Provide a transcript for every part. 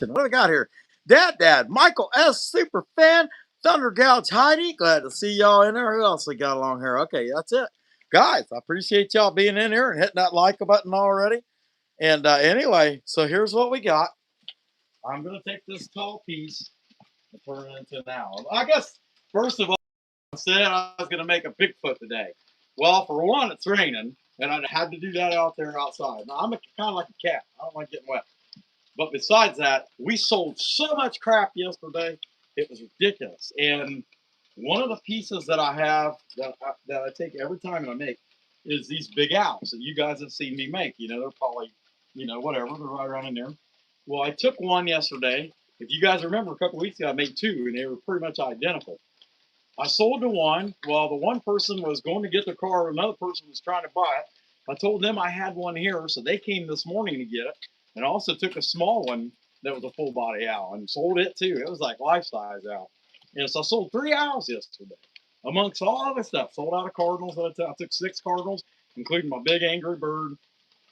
What do we got here? Dad, Michael S. Super Fan, Thunder Gouge Heidi. Glad to see y'all in there. Who else we got along here? Okay, that's it. Guys, I appreciate y'all being in here and hitting that like button already. And anyway, so here's what we got. I'm going to take this tall piece and turn it into an owl. I guess, first of all, I said I was going to make a Bigfoot today. Well, for one, it's raining, and I had to do that out there outside. Now, I'm kind of like a cat. I don't like getting wet. But besides that, we sold so much crap yesterday. It was ridiculous. And one of the pieces that I have that I take every time and I make is these big owls that you guys have seen me make. You know, they're probably, whatever. They're right around in there. Well, I took one yesterday. If you guys remember, a couple of weeks ago, I made two, and they were pretty much identical. I sold the one. Well, the one person was going to get the car. Another person was trying to buy it. I told them I had one here, so they came this morning to get it. And I also took a small one that was a full body owl and sold it too. It was like life size owl. And so I sold 3 owls yesterday, amongst all other stuff. Sold out of cardinals. I took 6 cardinals, including my big angry bird.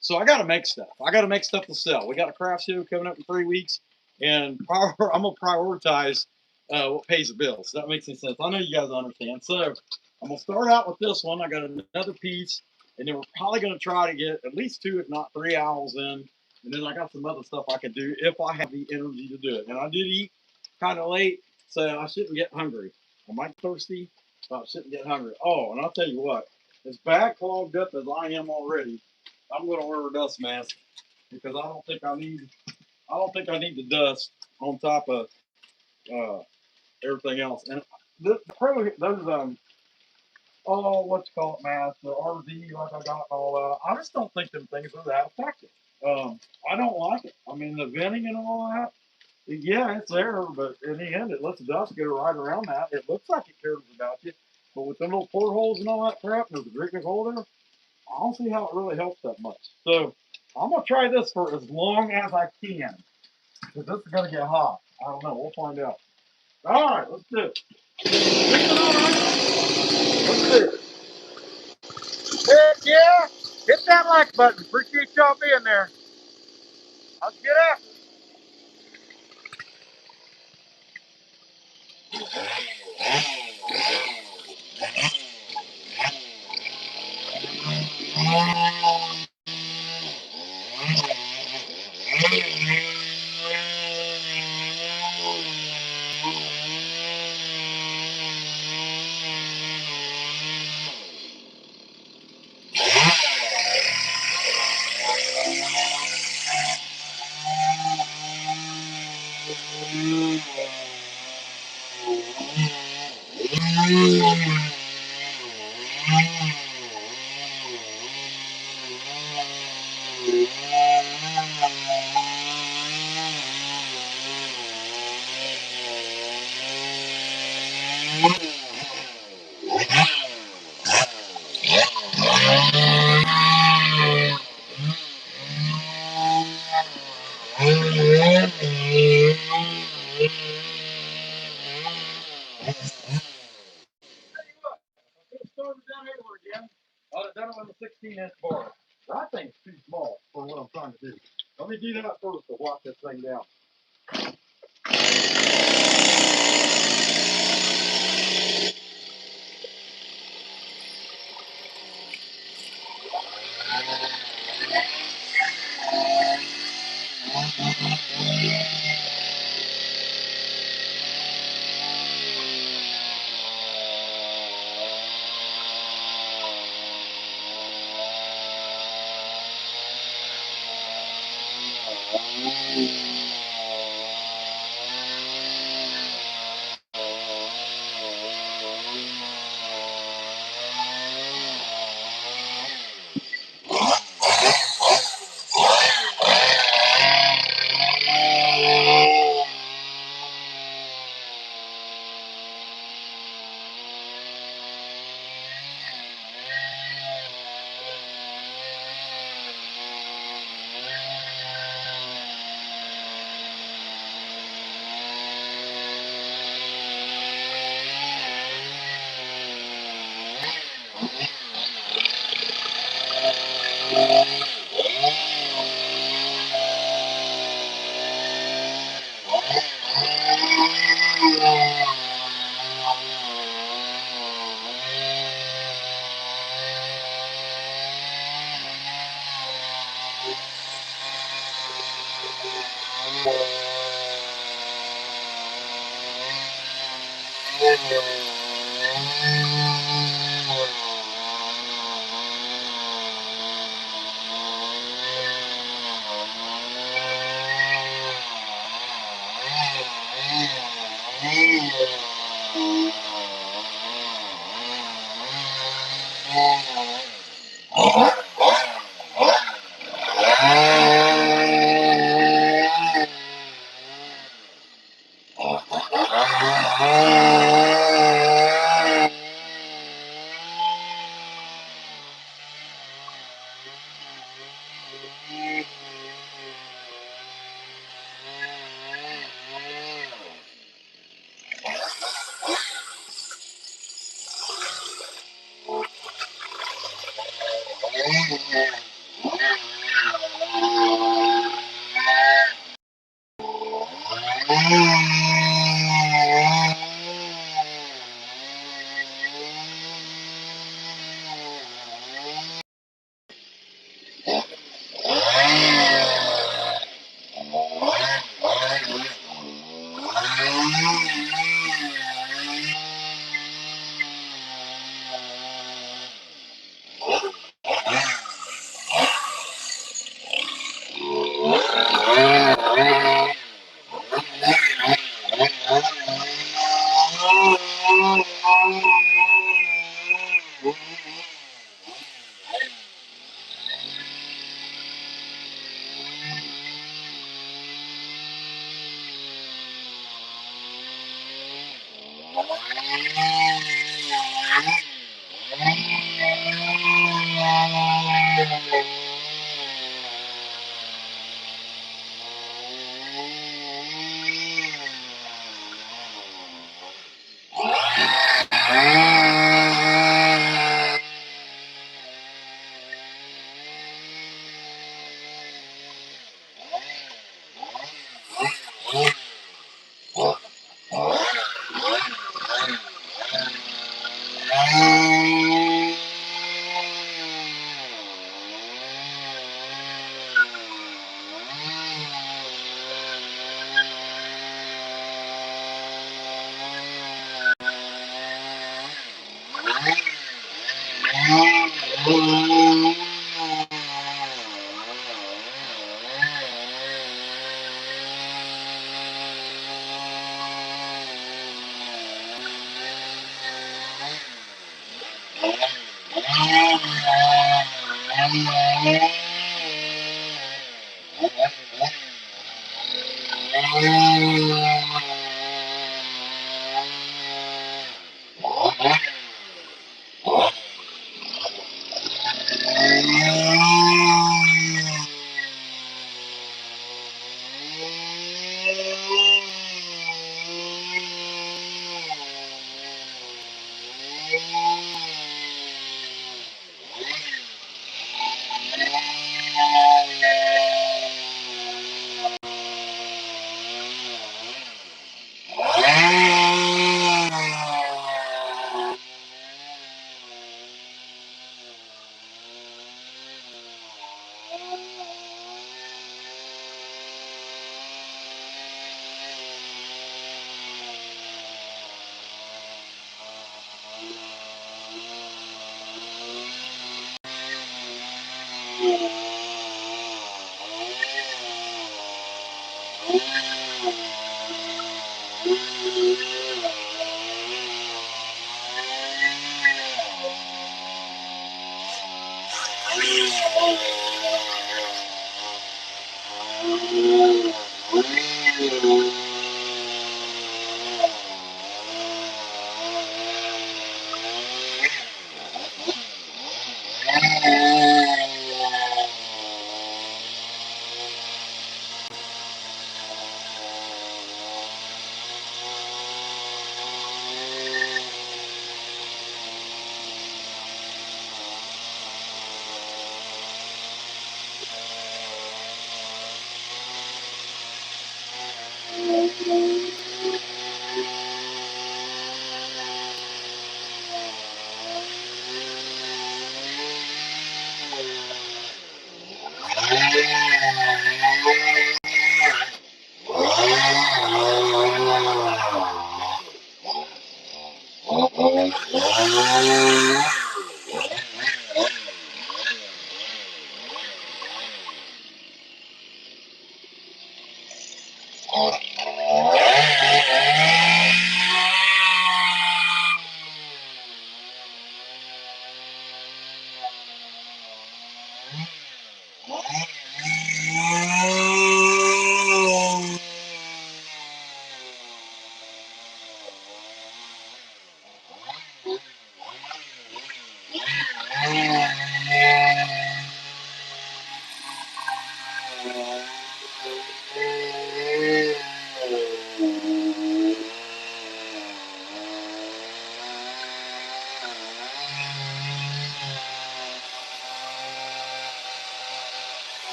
So I got to make stuff. I got to make stuff to sell. We got a craft show coming up in 3 weeks, and I'm gonna prioritize what pays the bills. That makes any sense. I know you guys understand. So I'm gonna start out with this one. I got another piece, and then we're probably gonna try to get at least 2, if not 3 owls in. And then I got some other stuff I could do if I have the energy to do it. And I did eat kind of late, so I shouldn't get hungry. I might be thirsty, but I shouldn't get hungry. Oh, and I'll tell you what, as bad clogged up as I am already, I'm going to order a dust mask because I don't think I need the dust on top of uh, everything else. And probably those what you call it masks, the RV like I got and all that. I just don't think them things are that effective. I don't like it. I mean the venting and all that. Yeah, it's there, but in the end, it lets dust go right around that. It looks like it cares about you, but with them little portholes and all that crap, there's a great big hole there. I don't see how it really helps that much. So I'm gonna try this for as long as I can, because this is gonna get hot. I don't know. We'll find out. All right, let's do it. All right. Let's do it. Heck yeah! Hit that like button. Appreciate y'all being there. Let's get after started down over again. I'd have done it with a 16-inch bar. That thing's too small for what I'm trying to do. Let me do that first to lock this thing down.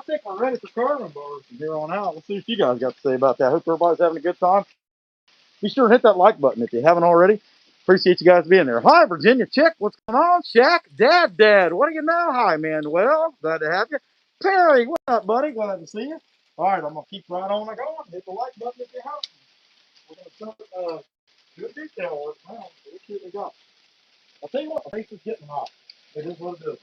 think we're ready for carving bars from here on out. Let's see what you guys got to say about that. Hope everybody's having a good time. Be sure to hit that like button if you haven't already. Appreciate you guys being there. Hi, Virginia Chick. What's going on? Shaq, Dad. What do you know? Hi, Manuel. Glad to have you. Perry, what's up, buddy? Glad to see you. All right, I'm going to keep right on going. Hit the like button if you haven't. We're going to start good detail work now. So let's see what we got. I'll tell you what, the face is getting hot. It is what it is.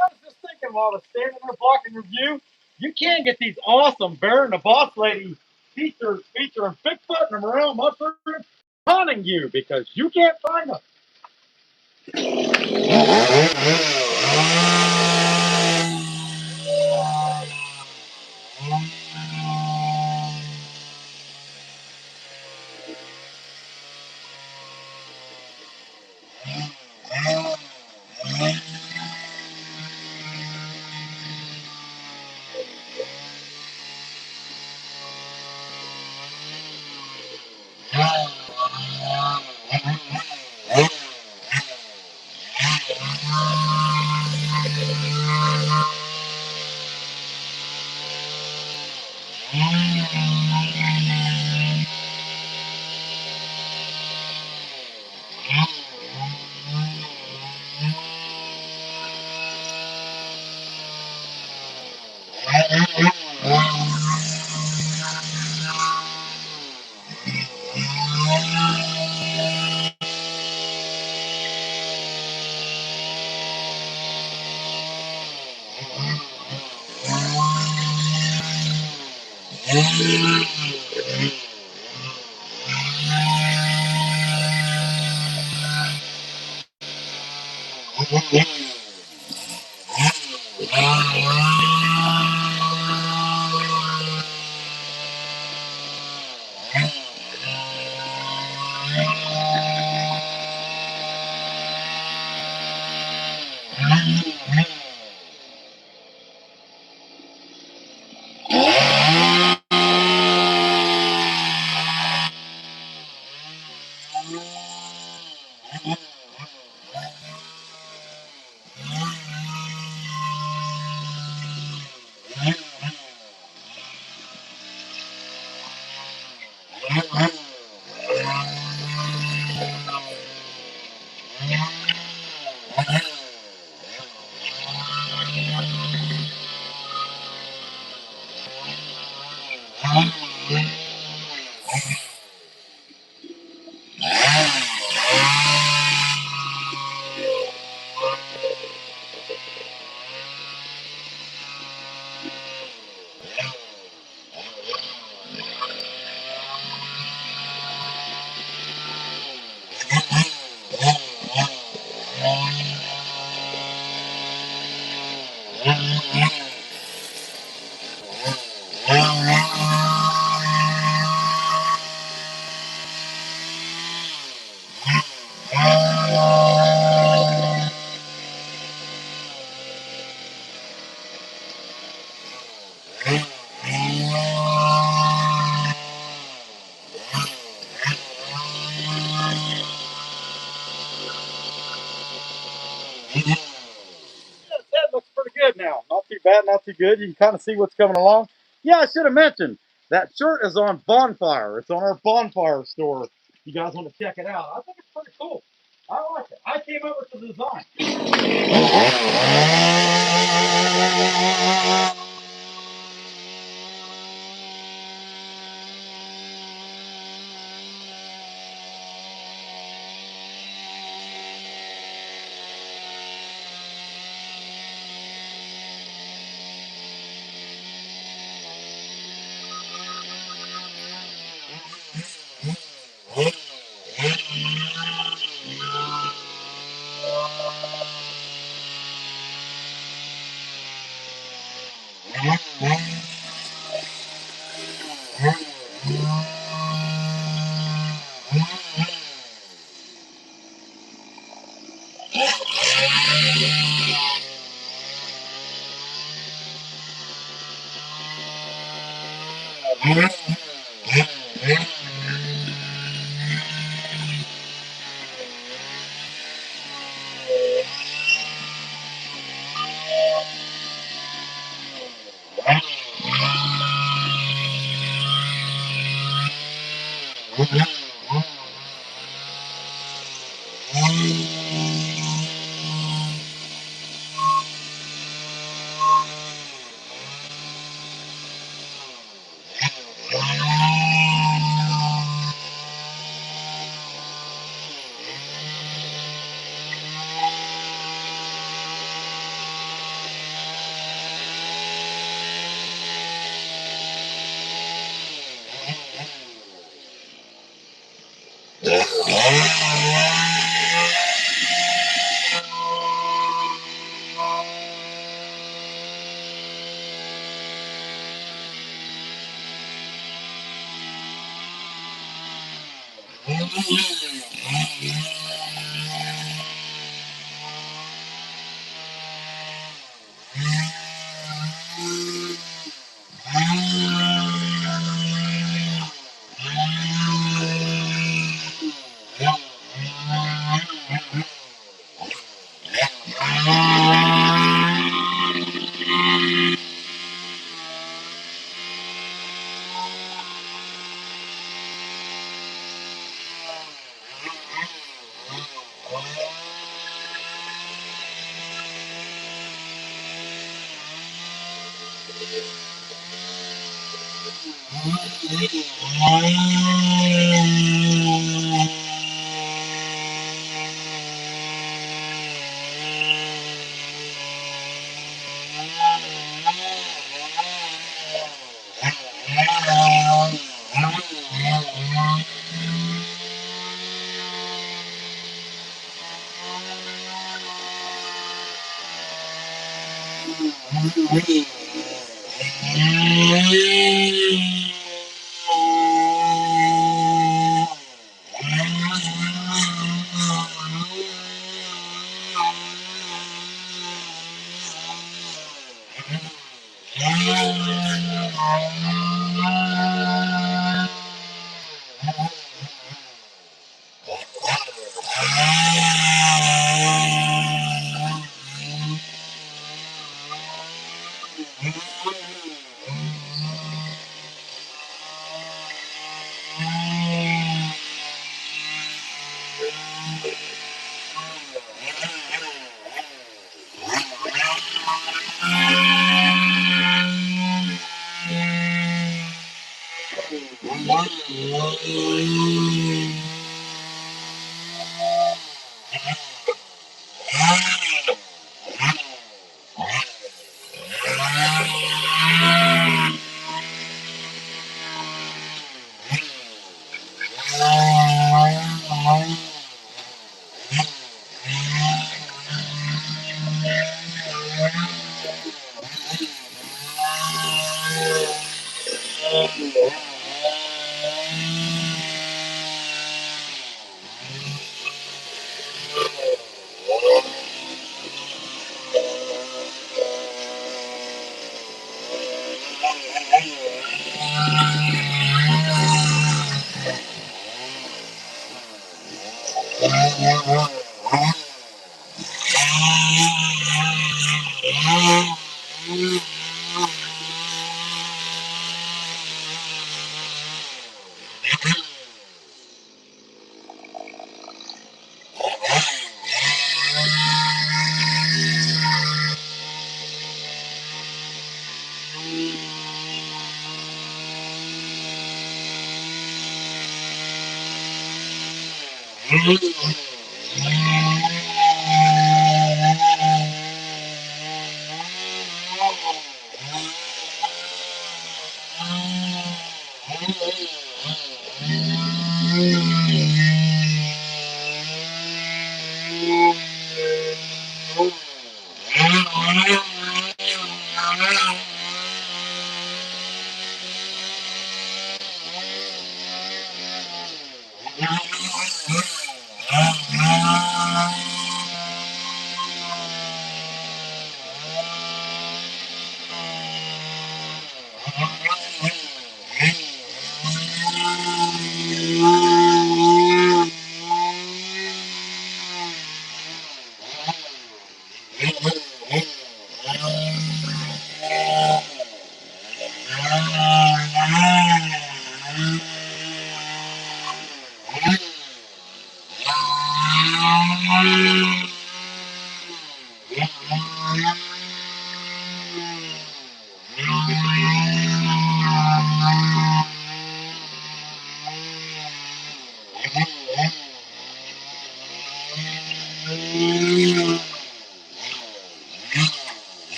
I was just thinking while I was standing there blocking your view, you can get these awesome Baron the Boss Lady featuring Bigfoot and morel mushroom haunting you because you can't find them. That looks pretty good now. Not too bad, not too good. You can kind of see what's coming along. Yeah, I should have mentioned that shirt is on Bonfire. It's on our Bonfire store. You guys want to check it out? I think it's pretty cool. I like it. I came up with the design.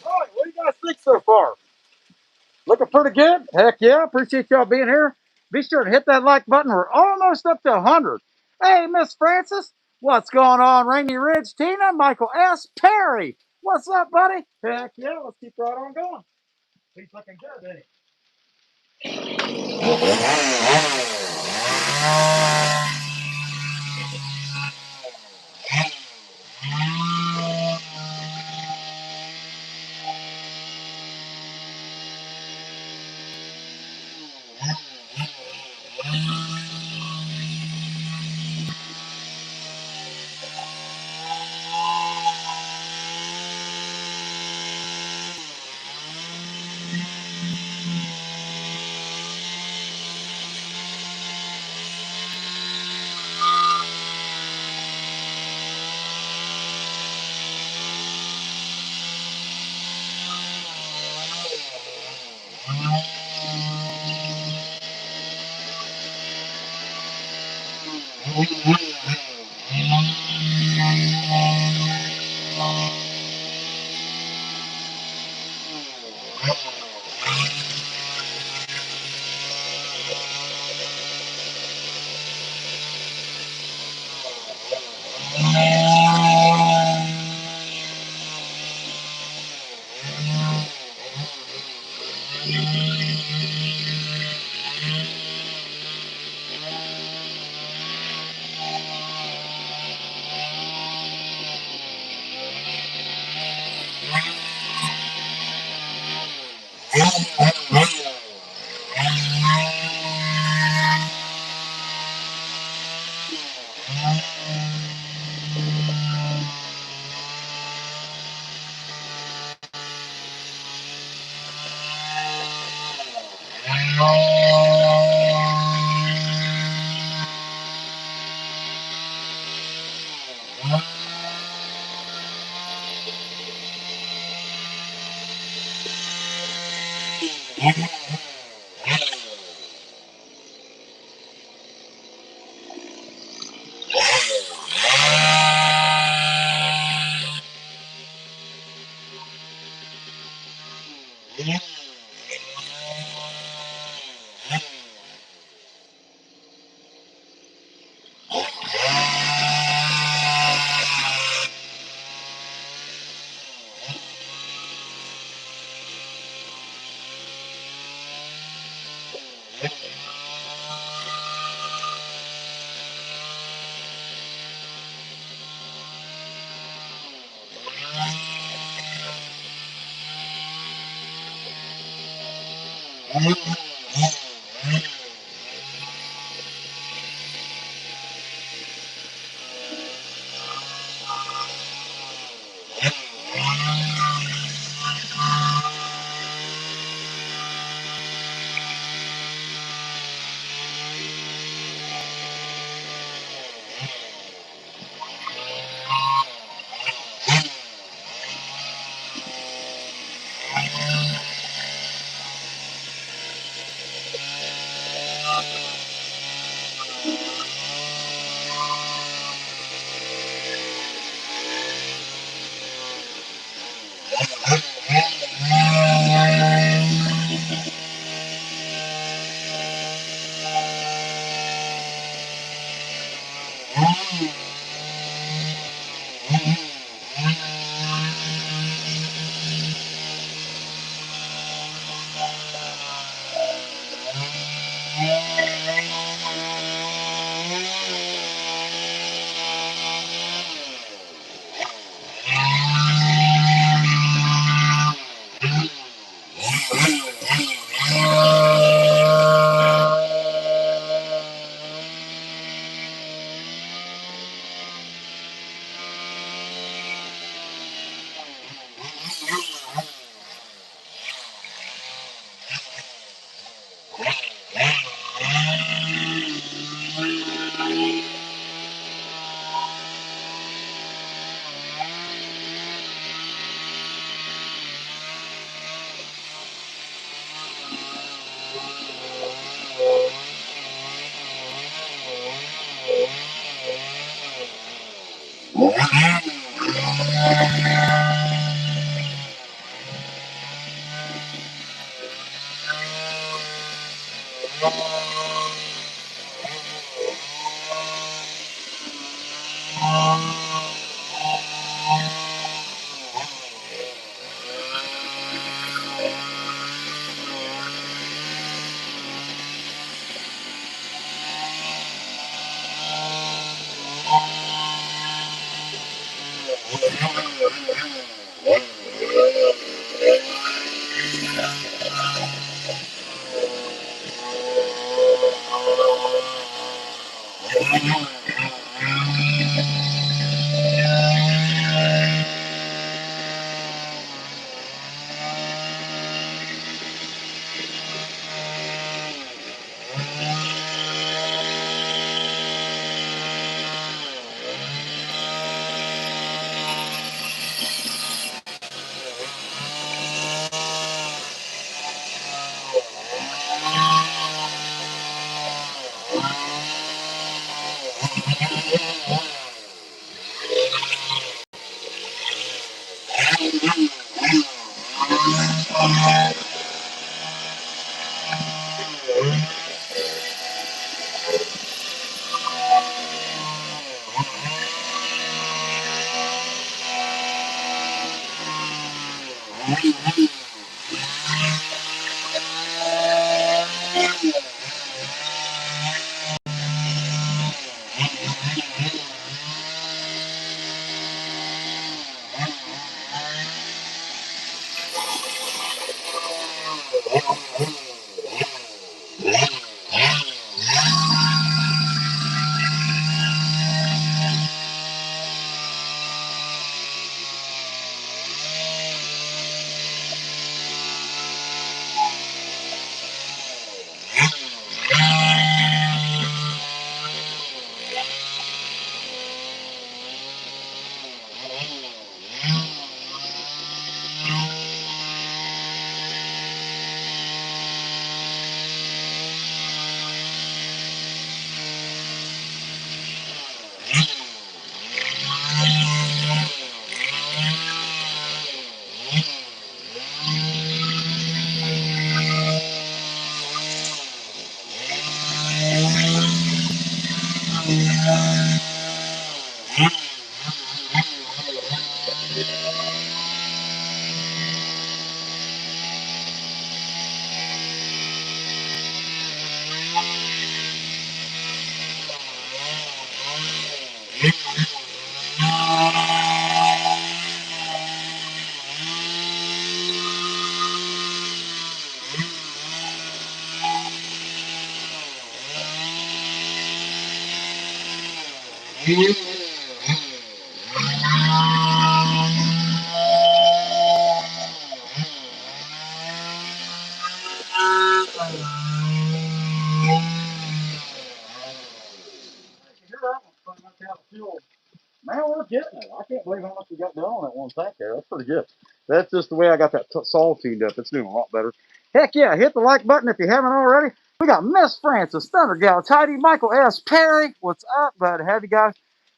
All right, what do you guys think so far? Looking pretty good? Heck yeah, appreciate y'all being here. Be sure to hit that like button. We're almost up to 100. Hey, Miss Francis, what's going on? Rainy Ridge, Tina, Michael S. Perry, what's up, buddy? Heck yeah, let's keep right on going. He's looking good, ain't Man, we're getting it. I can't believe how much we got done on that one tank there. That's pretty good. That's just the way I got that saw tuned up. It's doing a lot better. Heck yeah, hit the like button if you haven't already. We got Miss Francis, Thunder Gal, Tidy, Michael S. Perry. What's up, bud? Have you guys?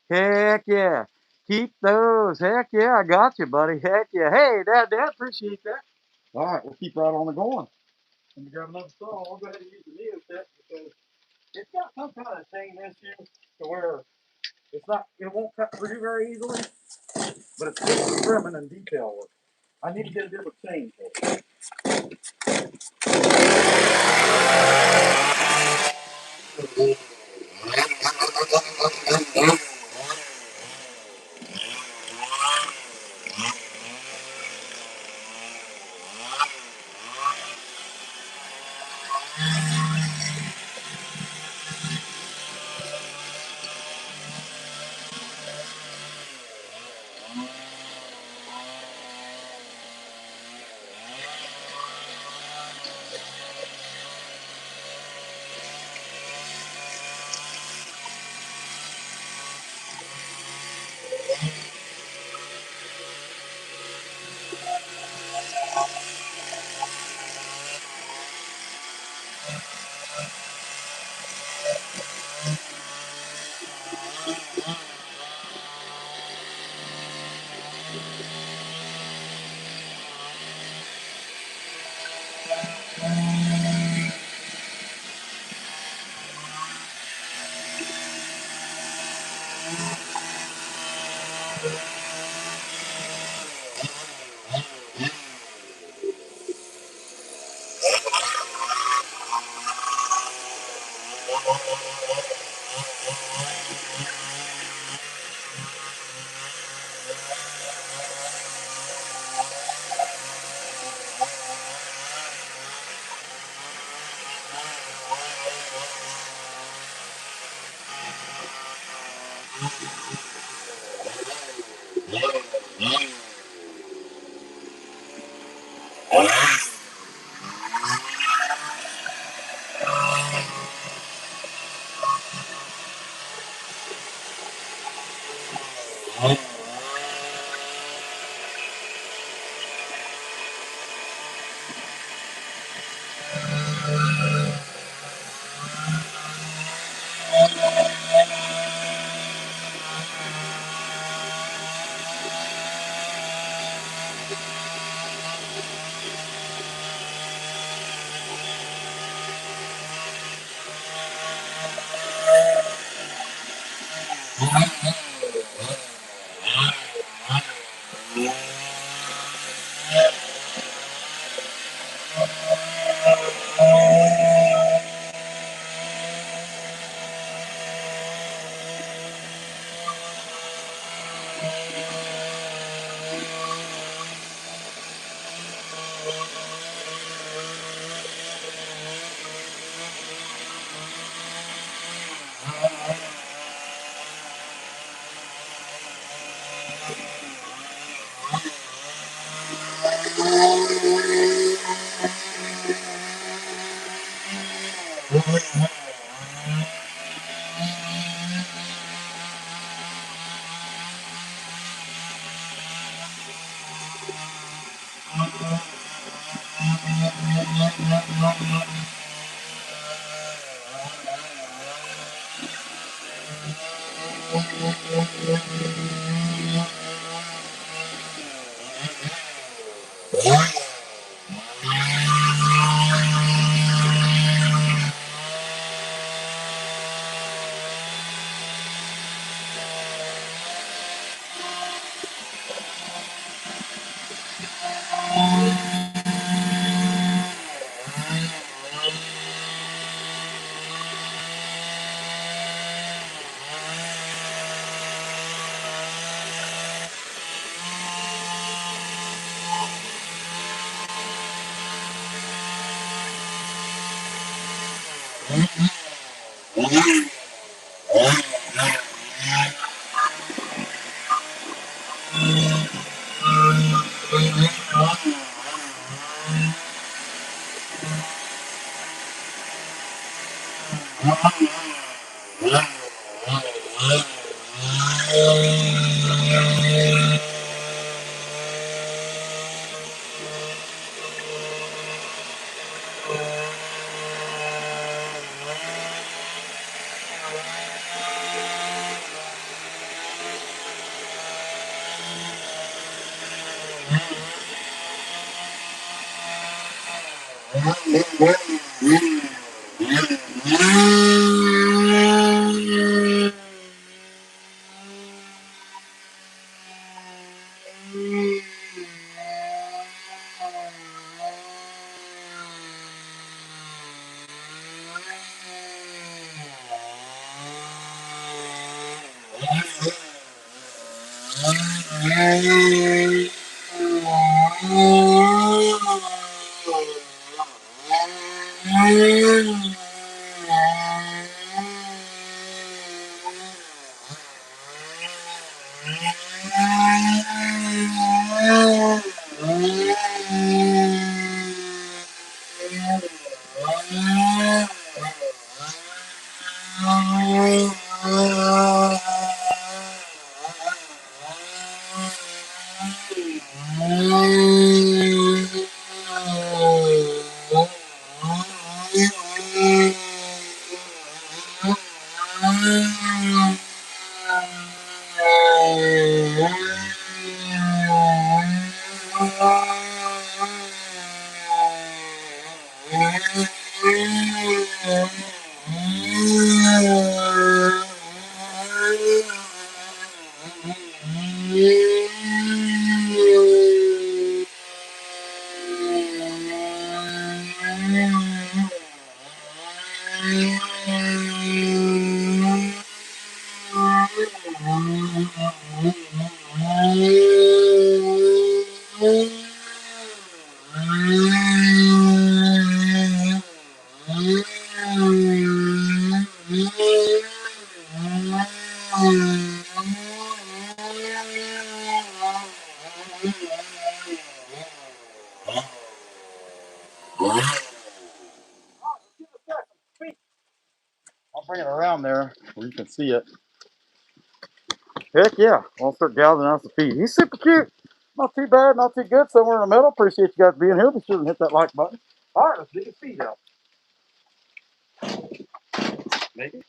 Heck yeah. Keep those. Heck yeah, I got you, buddy. Heck yeah. Hey, Dad, appreciate that. All right, we'll keep right on the going. Let me grab another saw. I'll go ahead and use the Neotech because it's got some kind of chain issue to where it won't cut through very easily, but it's good for trimming and detail work. I need to get a different chain for it. I'll bring it around there where you can see it. Heck yeah. I'll start gathering out the feed. He's super cute. Not too bad, not too good. Somewhere in the middle. Appreciate you guys being here. Be sure to hit that like button. All right, let's get his feed out. Maybe.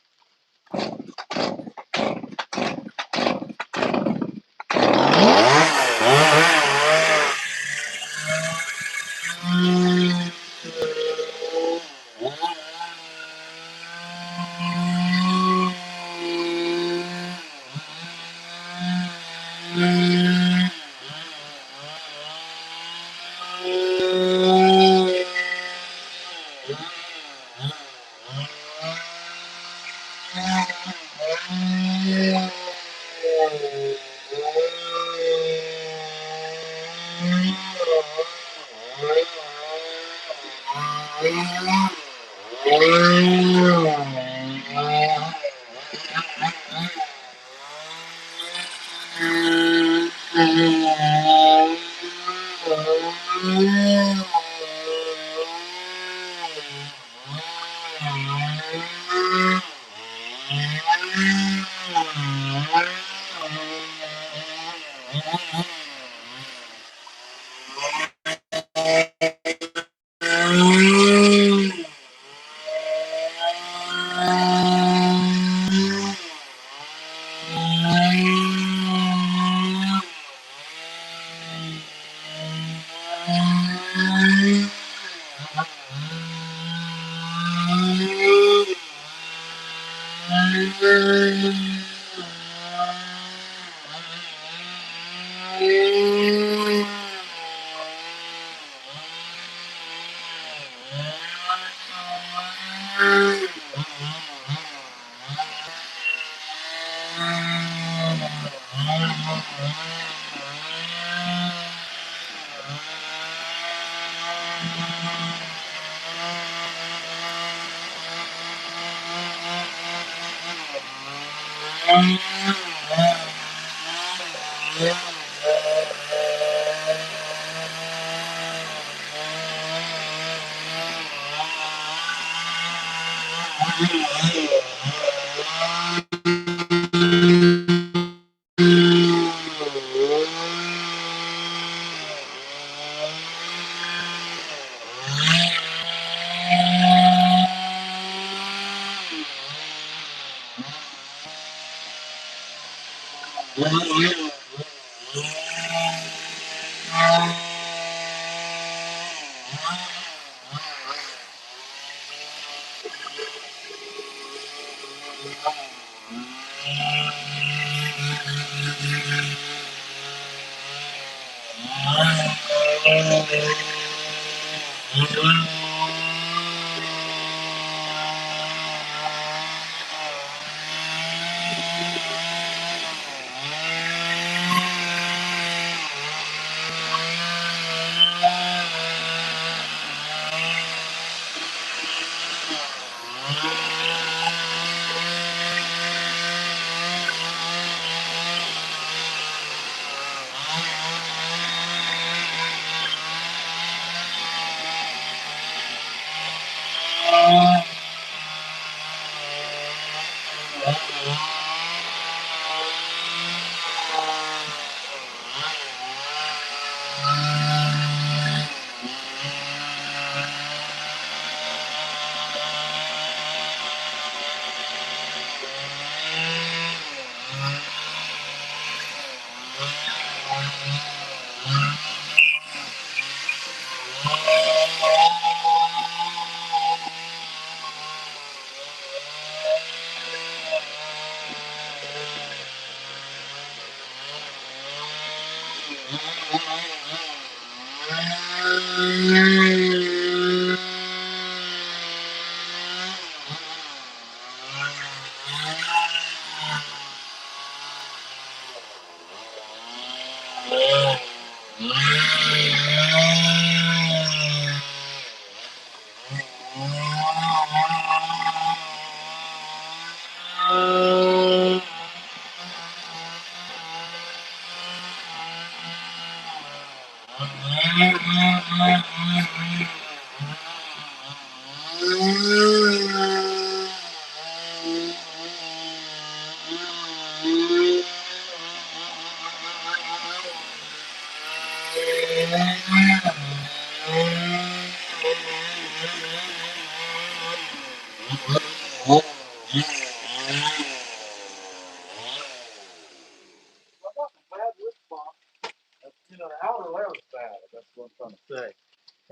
You know, the outer layer is bad. That's what I'm trying to say.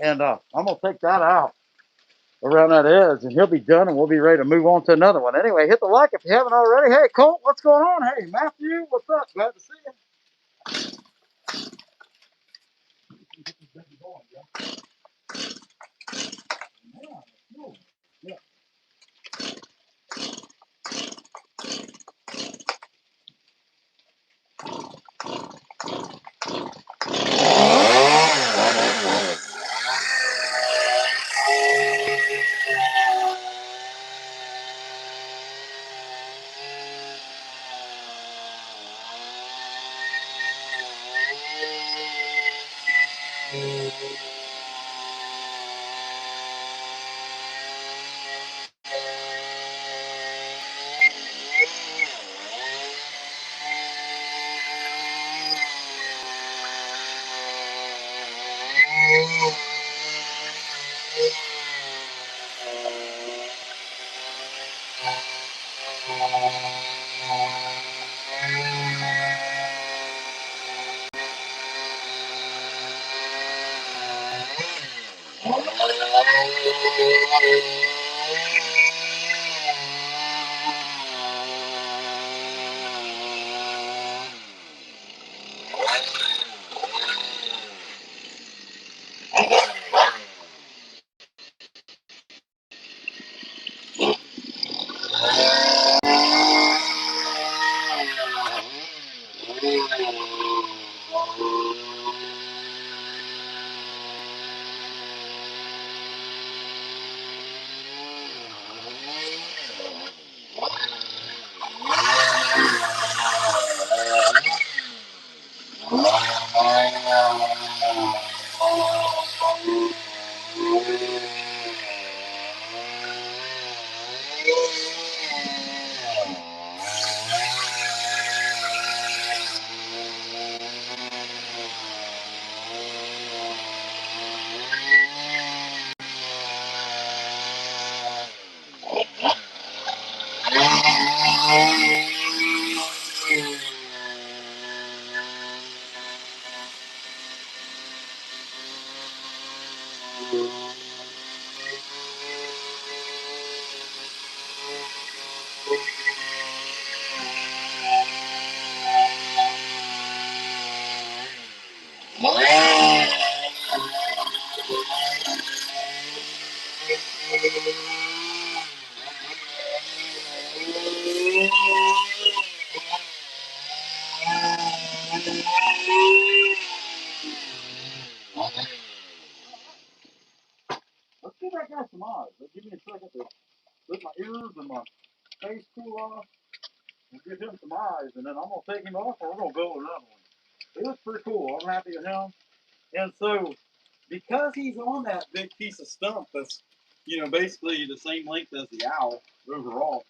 And I'm gonna take that out around that edge, and he'll be done, and we'll be ready to move on to another one. Anyway, hit the like if you haven't already. Hey, Colt, what's going on? Hey, Matthew, what's up? Glad to see you. Yeah. got some eyes. Give me a second to let my ears and my face cool off and give him some eyes, and then I'm gonna take him off, and we're gonna build another one. He looks pretty cool. I'm happy with him. And so, because he's on that big piece of stump that's, basically the same length as the owl overall,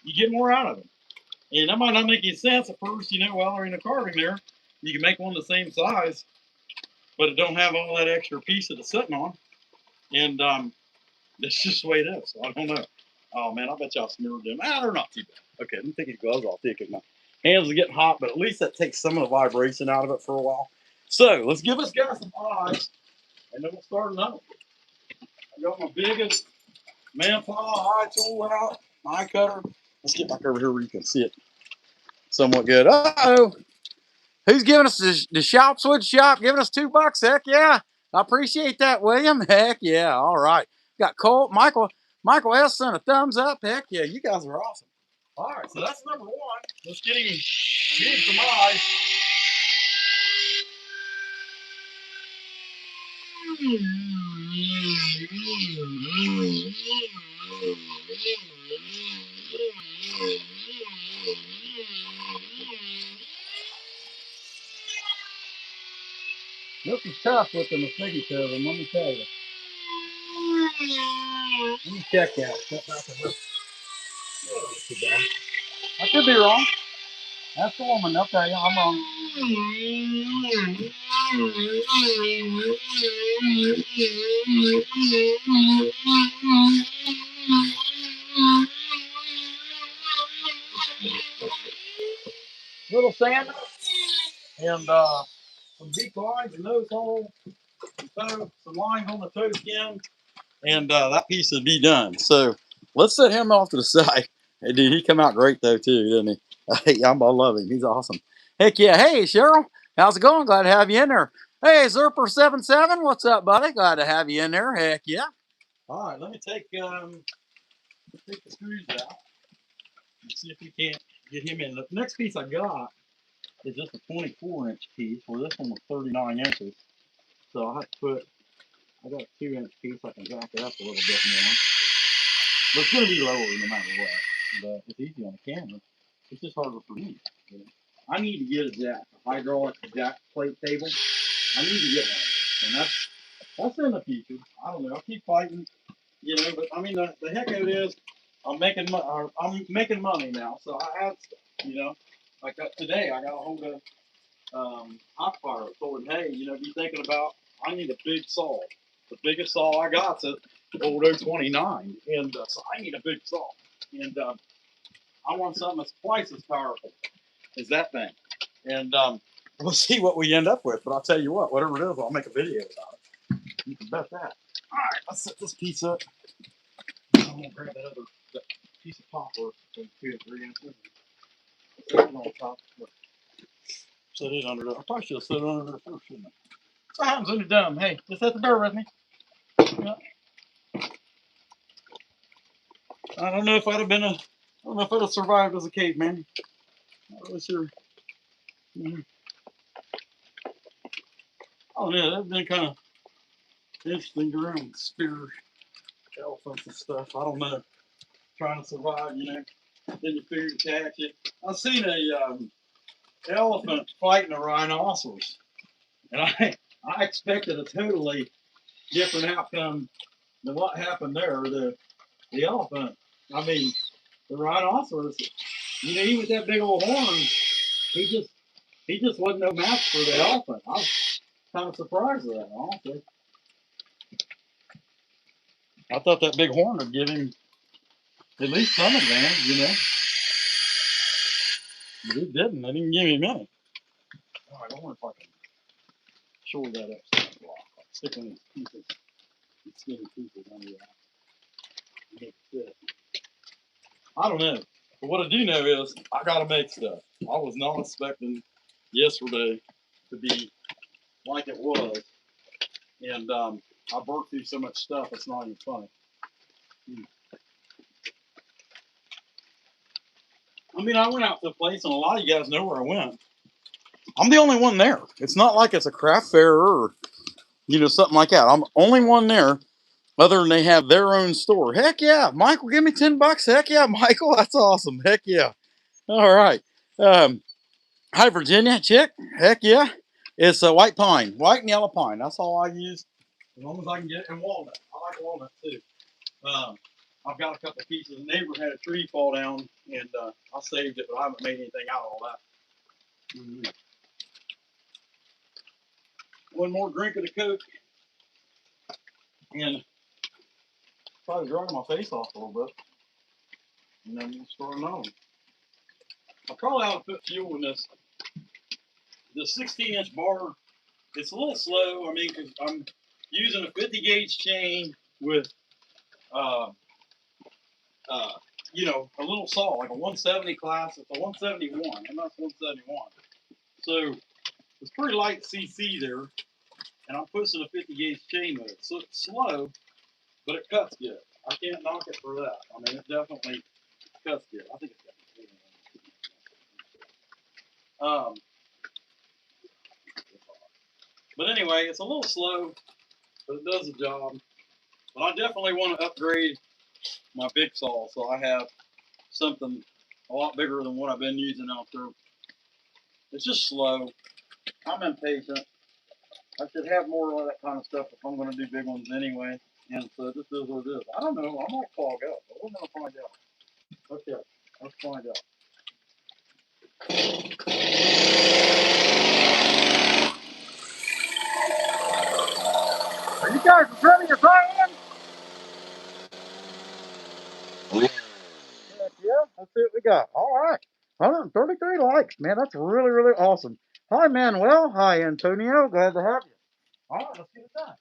you get more out of him. And that might not make any sense at first, while they're in the carving there. You can make one the same size, but it don't have all that extra piece that it's sitting on. And that's just the way it is. So I don't know. Oh man, I bet y'all smeared them. They're not too bad. Okay, let me take these gloves off too, because my hands are getting hot, but at least that takes some of the vibration out of it for a while. So let's give this guy some eyes, and then we'll start another. I got my biggest manfly eye tool out, eye cutter. Let's get back over here where you can see it somewhat good. Uh-oh. Who's giving us the Shop's Wood Shop, giving us $2? Heck yeah. I appreciate that, William. Heck yeah. All right. Got Colt, Michael S. sent a thumbs up. Heck yeah. You guys are awesome. All right. So that's number one. Let's get him some eyes. This is tough with the mosquito cover, let me tell you. Let me check that. Step back a little. I could be wrong. That's the woman. Okay, I'm wrong. Little sander and some deep lines and nose hole, some lines on the toe skin, and that piece would be done. So let's set him off to the side. Hey, dude, he come out great though too, didn't he? Hey, I love him. He's awesome. Heck yeah. Hey, Cheryl, how's it going? Glad to have you in there. Hey, Zerper77, what's up, buddy? Glad to have you in there. Heck yeah. All right, let me take the screws out and see if we can't get him in. The next piece I got is just a 24-inch piece, where this one was 39 inches. So I got a 2-inch piece. I can jack it up a little bit more. But it's going to be lower no matter what. But it's easy on the camera. It's just harder for me. I need to get a hydraulic jack plate table. I need to get one of those. And that's in the future. I don't know. I'll keep fighting, but I mean, the heck of it is, I'm making money now. So I have stuff, like today I got a hold of hot fire. I told him, hey, be thinking about, I need a big saw. The biggest saw I got's an old 029, and so I need a big saw. And I want something that's twice as powerful as that thing. And we'll see what we end up with. But I'll tell you what, whatever it is, I'll make a video about it. You can bet that. All right, let's set this piece up. I'm gonna grab that piece of poplar from 2 or 3 inches. Set it on top. Set it under there. I probably should have set it under there first, shouldn't I? What happens when you're dumb? Hey, just hit the door with me. Yeah. I don't know if I'd have survived as a caveman. Not really sure. Oh yeah, that'd been kind of interesting to around spear elephants and stuff. I don't know. Trying to survive, then you figure to catch it. I seen a elephant fighting a rhinoceros, and I expected a totally different outcome than what happened there. The elephant, I mean, the rhinoceros, even with that big old horn, he just wasn't no match for the elephant. I was kind of surprised at that, honestly. I thought that big horn would give him at least some advantage, But it didn't. It didn't give me many. All right, I wonder if I can shore that up some block. Stick in these pieces, these skinny pieces under that. Make it fit. I don't know. But what I do know is I gotta make stuff. I was not expecting yesterday to be like it was. And I burnt through so much stuff, it's not even funny. I mean, I went out to a place, and a lot of you guys know where I went. I'm the only one there. It's not like it's a craft fair or, something like that. I'm the only one there. other than they have their own store. Heck yeah, Michael, give me $10. Heck yeah, Michael, that's awesome. Heck yeah. All right. Um, Hi, Virginia, chick. Heck yeah. It's a white pine, white and yellow pine. That's all I use, as long as I can get it. And walnut. I like walnut too. I've got a couple of pieces. The neighbor had a tree fall down, and I saved it, but I haven't made anything out of all that. One more drink of the Coke, and try to dry my face off a little bit, and then we'll start another. I probably ought to put fuel in this. The 16-inch bar, it's a little slow. I mean, because I'm using a 50 gauge chain with, uh, you know, a little saw, like a 170 class. It's a 171, and that's 171. So it's pretty light CC there, and I'm pushing a 50 gauge chain with it. So it's slow, but it cuts good. I can't knock it for that. I mean, it definitely cuts good. I think it's got. But anyway, it's a little slow, but it does the job. But I definitely want to upgrade my big saw, so I have something a lot bigger than what I've been using out there. It's just slow. I'm impatient. I should have more of that kind of stuff if I'm going to do big ones anyway. And so this is what it is. I don't know. I might fog up, but we're going to find out. Okay, let's find out. Are you guys ready to try in? Yeah, let's see what we got. All right. 133 likes. Man, that's really, really awesome. Hi, Manuel. Hi, Antonio. Glad to have you. All right, let's get it done.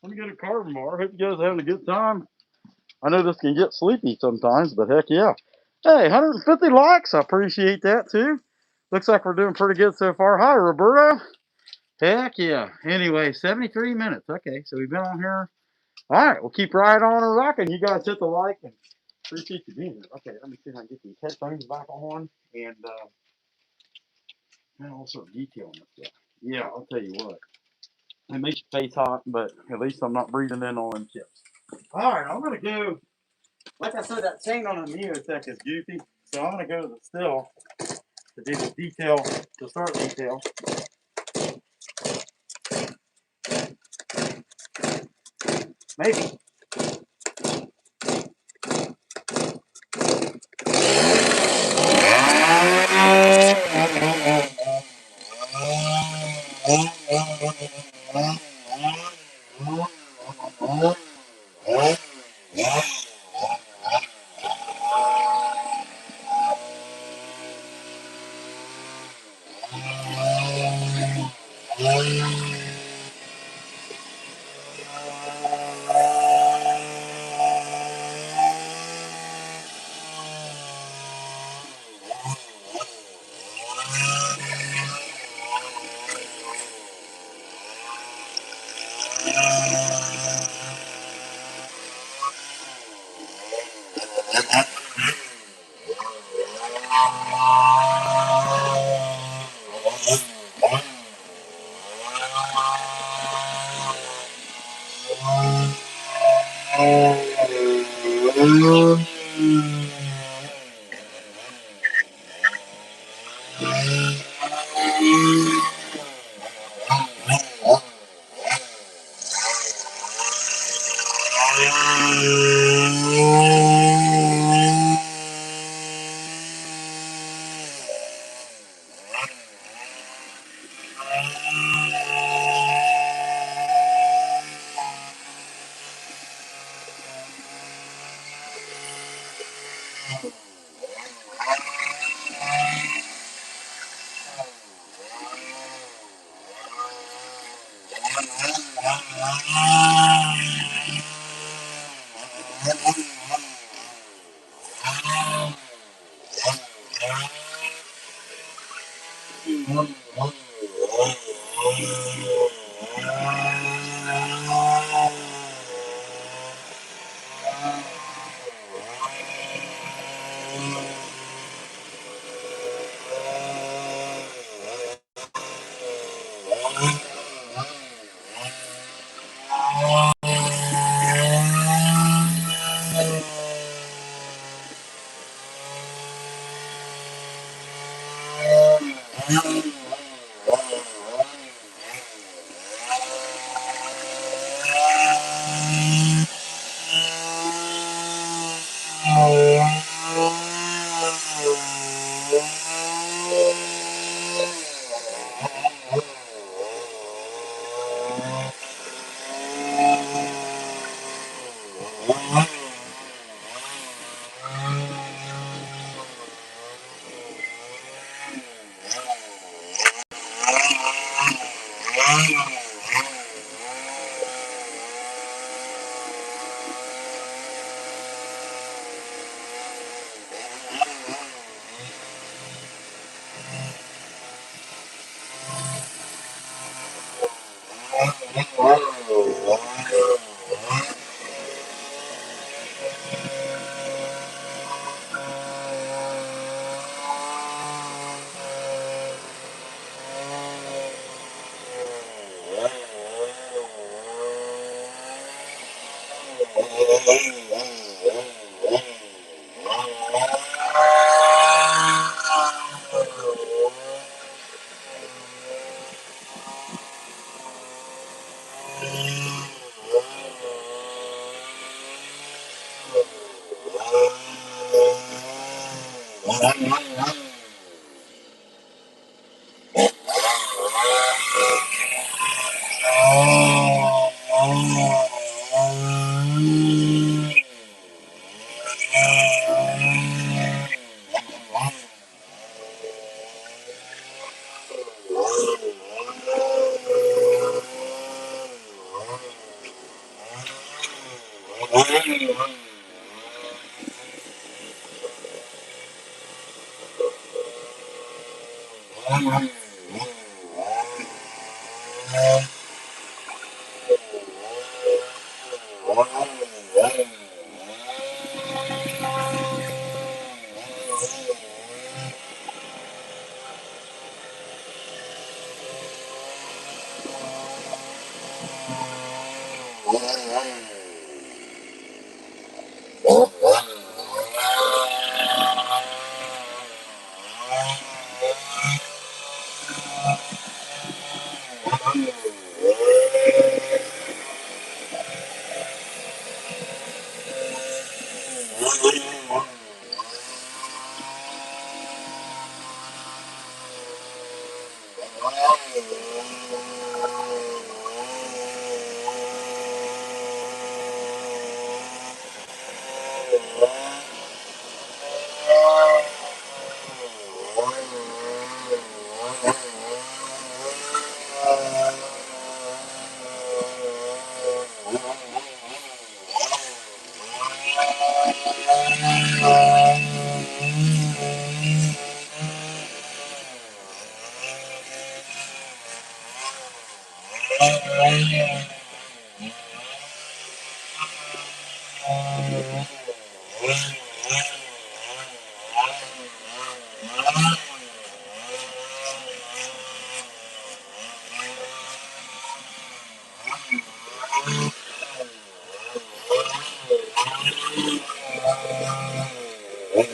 Let me get a carving bar. Hope you guys are having a good time. I know this can get sleepy sometimes, but heck yeah. Hey, 150 likes. I appreciate that too. Looks like we're doing pretty good so far. Hi, Roberto. Heck yeah. Anyway, 73 minutes. Okay, so we've been on here. All right, we'll keep right on and rocking. You guys hit the like and appreciate you being here. Okay, let me see if I can get these headphones back on and also detailing this stuff. Yeah, I'll tell you what. It makes your face hot, but at least I'm not breathing in on them chips. All right, I'm gonna go. Like I said, that chain on a Neotech is goofy, so I'm gonna go to the still to do the detail, to start detail. Maybe.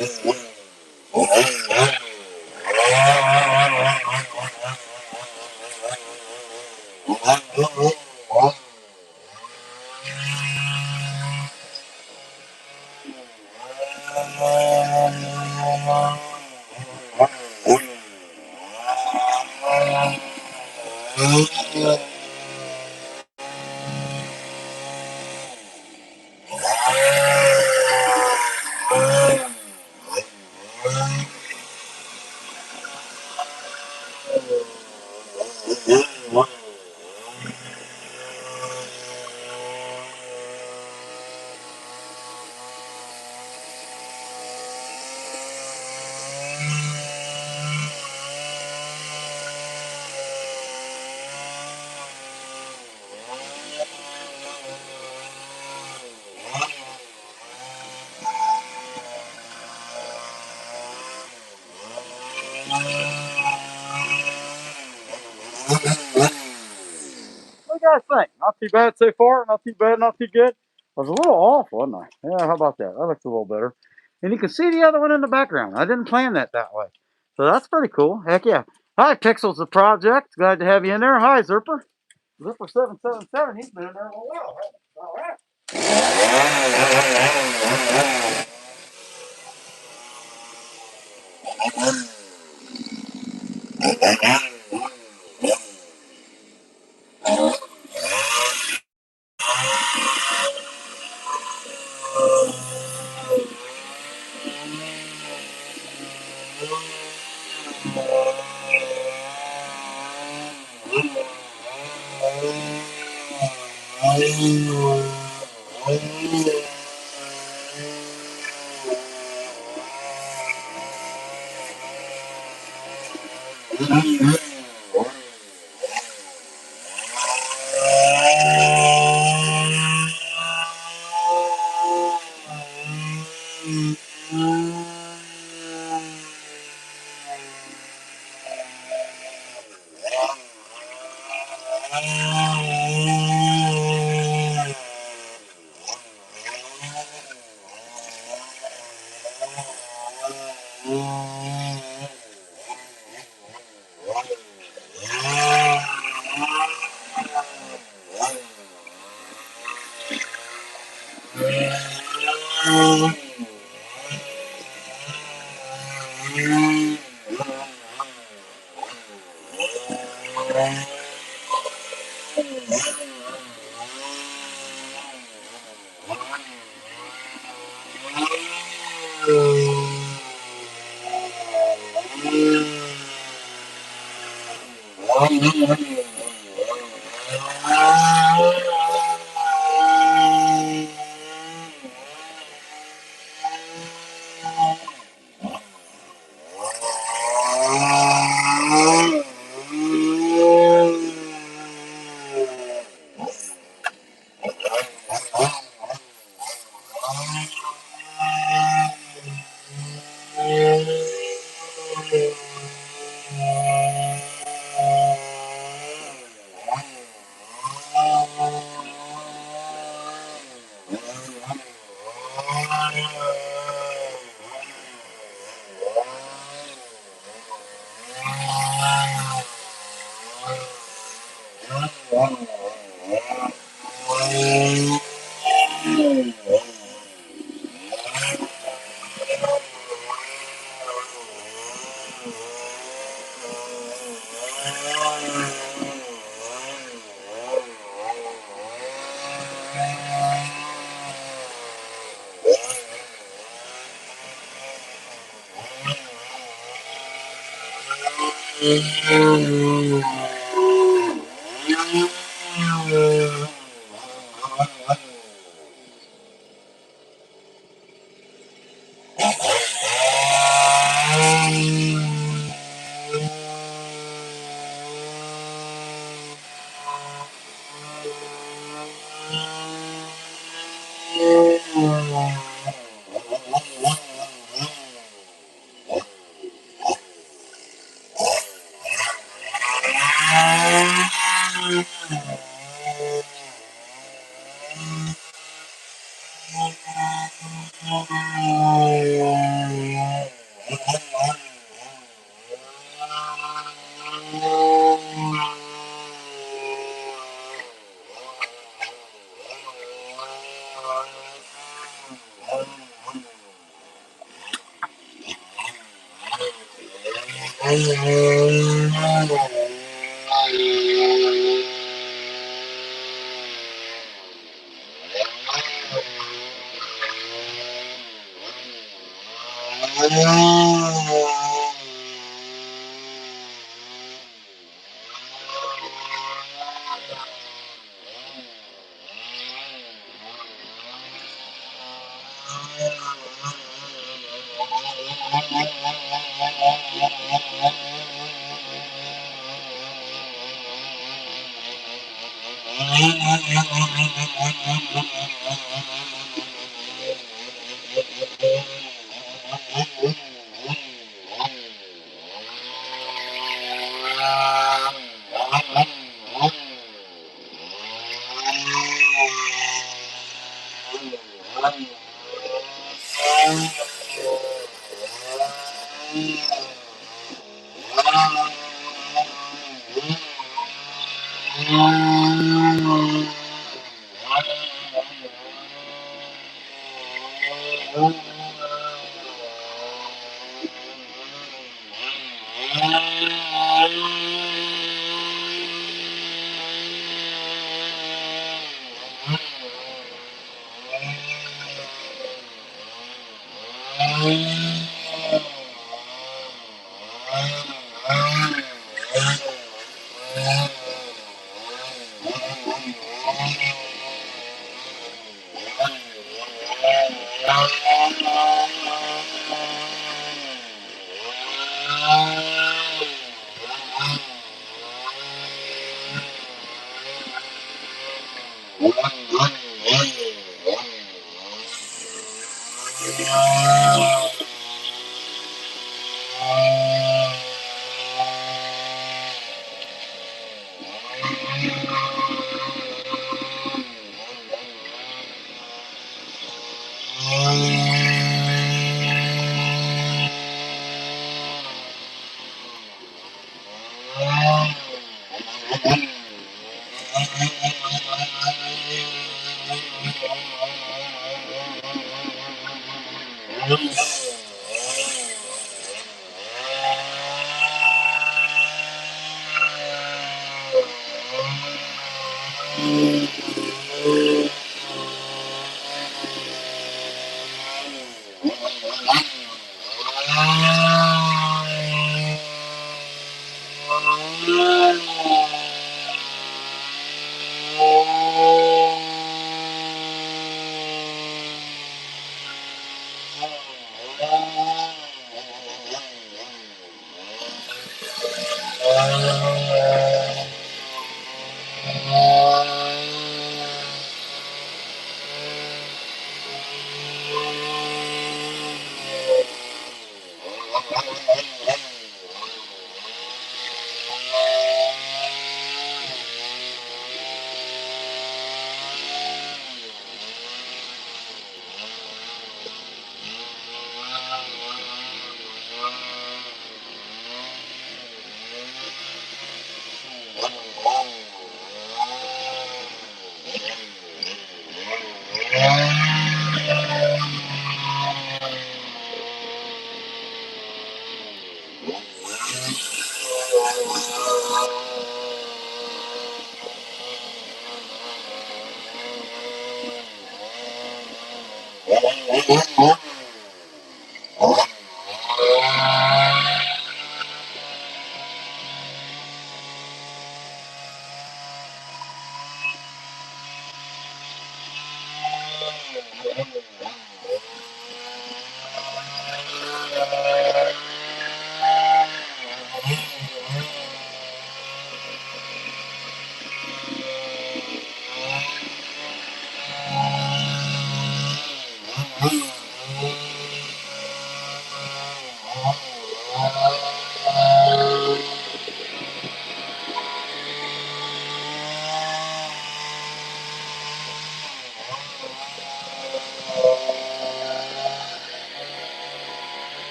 What do you guys think? Not too bad so far. Not too bad. Not too good. I was a little off, wasn't I? Yeah, how about that? That looks a little better. And you can see the other one in the background. I didn't plan that way. So that's pretty cool. Heck yeah. Hi, Pixels the Project. Glad to have you in there. Hi, Zerper. Zipper777, he's been in there a little while. All right.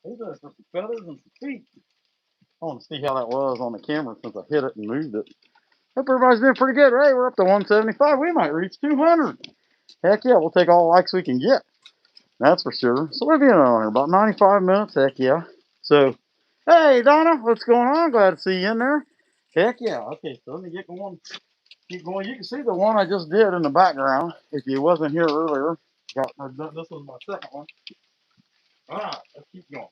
These are some feathers and some feet. I want to see how that was on the camera since I hit it and moved it. Hope everybody's doing pretty good. Hey, we're up to 175. We might reach 200. Heck yeah, we'll take all the likes we can get. That's for sure. So we've been on here about 95 minutes. Heck yeah. So, hey Donna, what's going on? Glad to see you in there. Heck yeah. Okay, so let me get going. Keep going. You can see the one I just did in the background. If you wasn't here earlier, this was my second one. All right, let's keep going.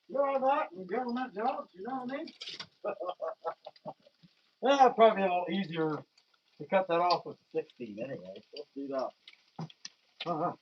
You're all right in government jobs, you know what I mean? Well, it'll probably be a little easier to cut that off with 16 anyway. Let's do that. Uh-huh.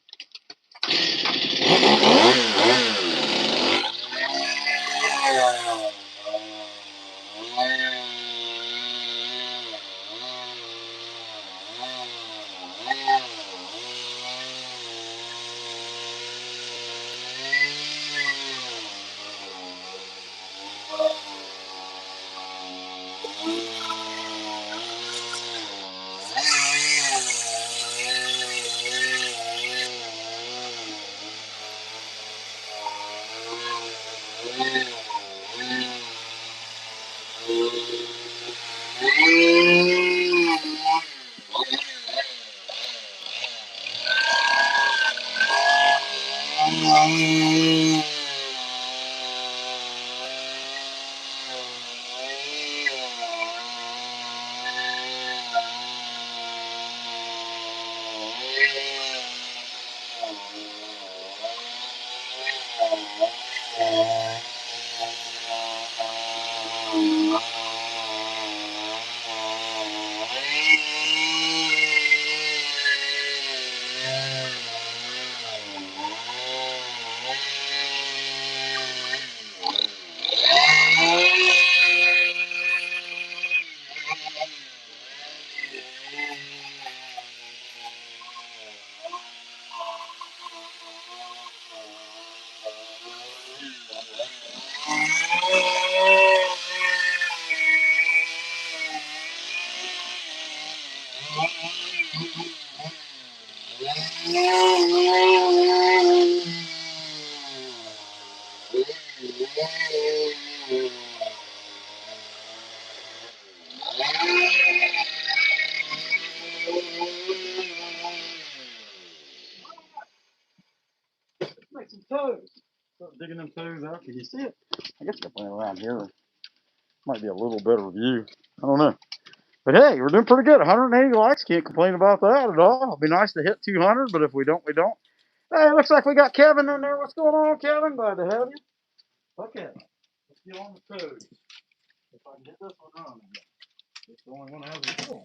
Make some toes. Start digging them toes out. Can you see it? I guess definitely around here might be a little better view. I don't know. But hey, we're doing pretty good. 180 likes. Can't complain about that at all. It'd be nice to hit 200, but if we don't, we don't. Hey, looks like we got Kevin in there. What's going on, Kevin? Glad to have you. Okay, let's get on the toes. If I can get this one on. It's the only one that has a tool.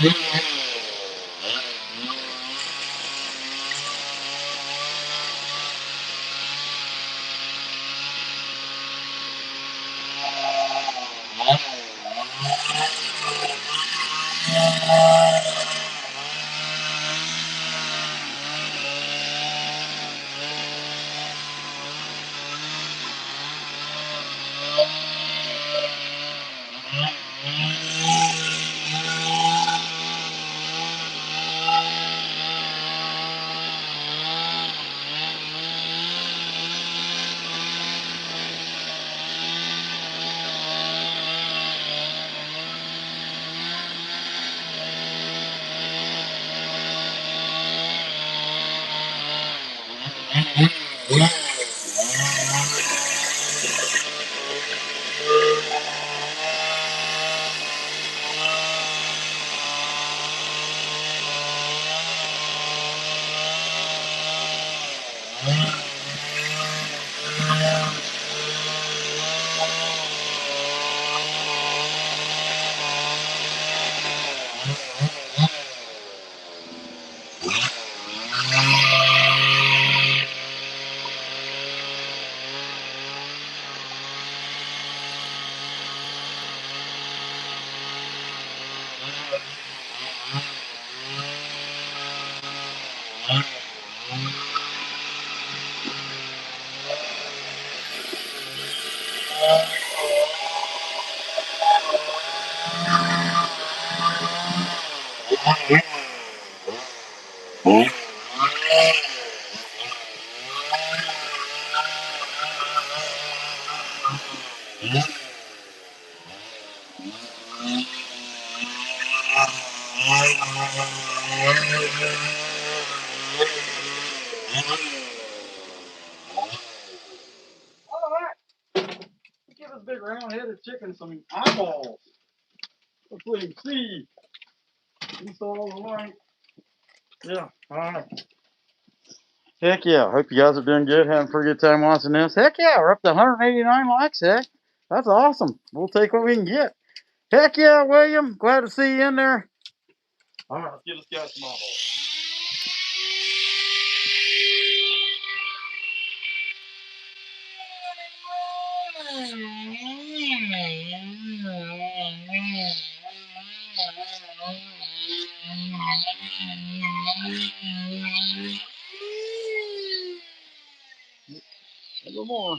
Give this big round-headed chicken some eyeballs. Hopefully you can see. You saw all the light. Yeah, all right. Heck yeah. Hope you guys are doing good. Having a pretty good time watching this. Heck yeah, we're up to 189 likes, heck. That's awesome. We'll take what we can get. Heck yeah, William. Glad to see you in there. All right, let's give this guy some eyeballs. A little more.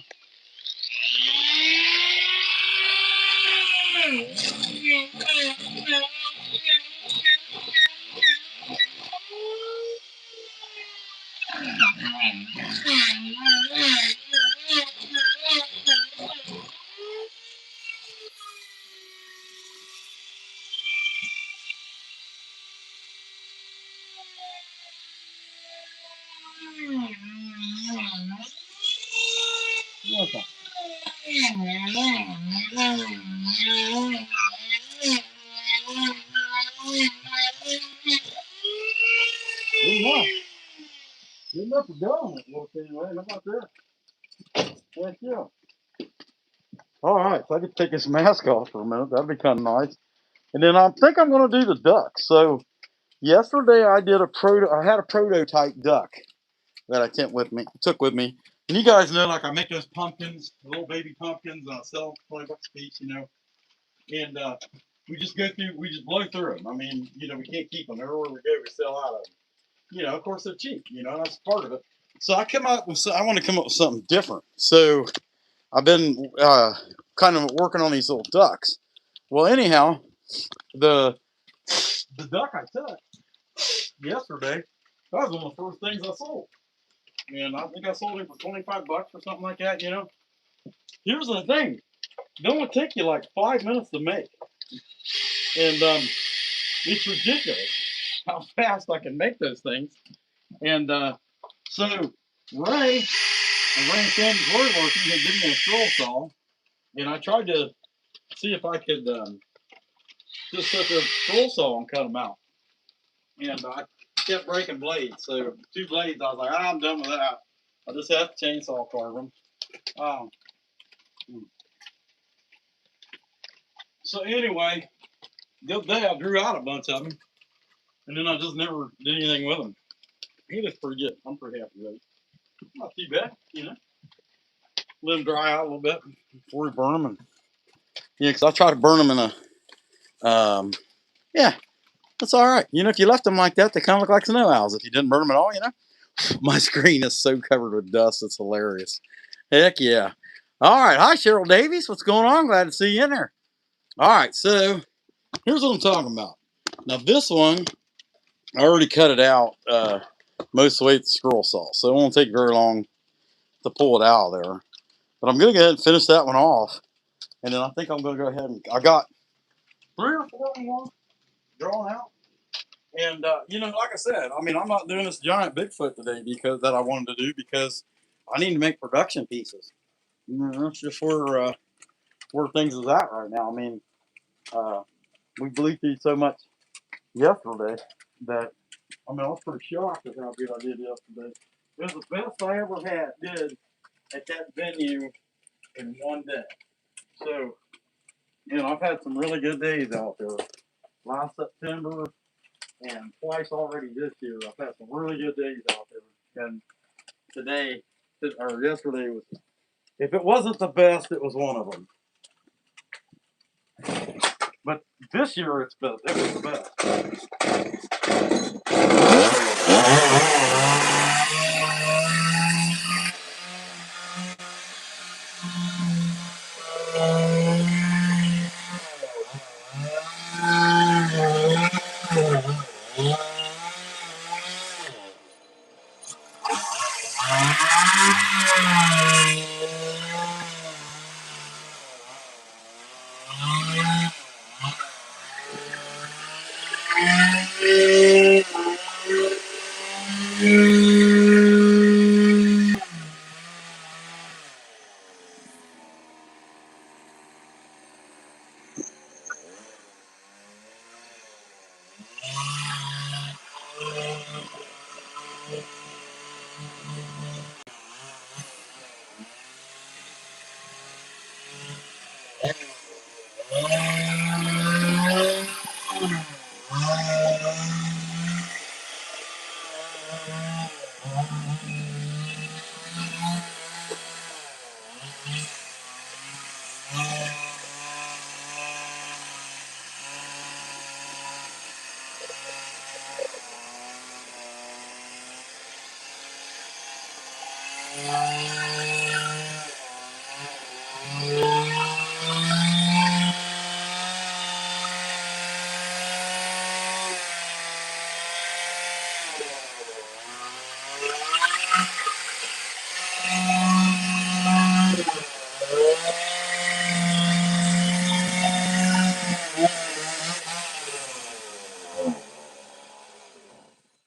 Okay. Good enough. Good enough for going it, little anyway. How about that? Heck yeah. All right, so I can take this mask off for a minute. That'd be kind of nice. And then I think I'm going to do the ducks. So yesterday I did I had a prototype duck that I took with me. And you guys know, like I make those pumpkins, little baby pumpkins, and I sell them for 20 bucks a piece, And we just blow through them. I mean, we can't keep them. Everywhere we go, we sell out of them. Of course they're cheap. That's part of it. So I want to come up with something different. So I've been kind of working on these little ducks. Well, anyhow, the duck I took yesterday, that was one of the first things I sold. And I think I sold him for 25 bucks or something like that, Here's the thing. It only take you like 5 minutes to make. And it's ridiculous how fast I can make those things. And so Ray and Sandy's Woodworking had given me a scroll saw. And I tried to see if I could just set the scroll saw and cut them out. And I kept breaking blades. So 2 blades, I was like, I'm done with that. I just have to chainsaw carve them. So anyway, the other day I drew out a bunch of them. And then I just never did anything with them. He was pretty good. I'm pretty happy with it. Not too bad, you know. Let them dry out a little bit before we burn them. And yeah, because I try to burn them in yeah, that's all right. You know, if you left them like that, they kind of look like snow owls. If you didn't burn them at all, you know. My screen is so covered with dust, it's hilarious. Heck yeah. All right. Hi, Cheryl Davies. What's going on? Glad to see you in there. All right. So here's what I'm talking about. Now, this one, I already cut it out most of the way with the scroll saw, so it won't take very long to pull it out of there. But I'm going to go ahead and finish that one off. And then I think I'm going to go ahead and I got 3 or 4 more drawn out. And, you know, like I said, I mean, I'm not doing this giant Bigfoot today because that I wanted to do because I need to make production pieces. You know, that's just where things is at right now. I mean, we blew through so much yesterday that, I mean, I was pretty shocked at how good I did yesterday. It was the best I ever did at that venue in one day. So, you know, I've had some really good days out there. Last September and twice already this year. I've had some really good days out there. And today, or yesterday was, if it wasn't the best, it was one of them. But this year, it was the best.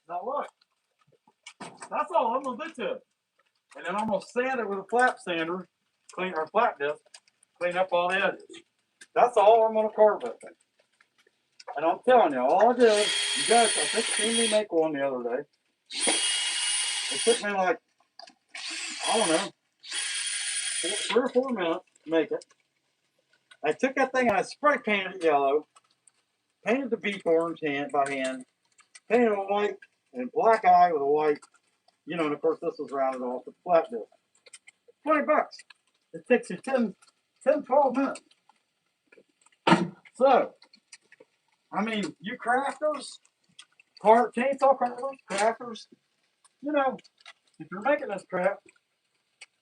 Now look, that's all I'm gonna do to it. And then I'm gonna sand it with a flap sander, clean our flap disc, clean up all the edges. That's all I'm gonna carve with it. And I'm telling you, all I did, you guys, I think seen me make one the other day. It took me like, I don't know, 3 or 4 minutes to make it. I took that thing and I spray painted it yellow, painted the beef orange by hand, painted it white, and black eye with a white, you know, and of course this was rounded off with flat disc. $20. It takes you 12 minutes. So, I mean, you crafters, chainsaw carvers, crafters, you know, if you're making this crap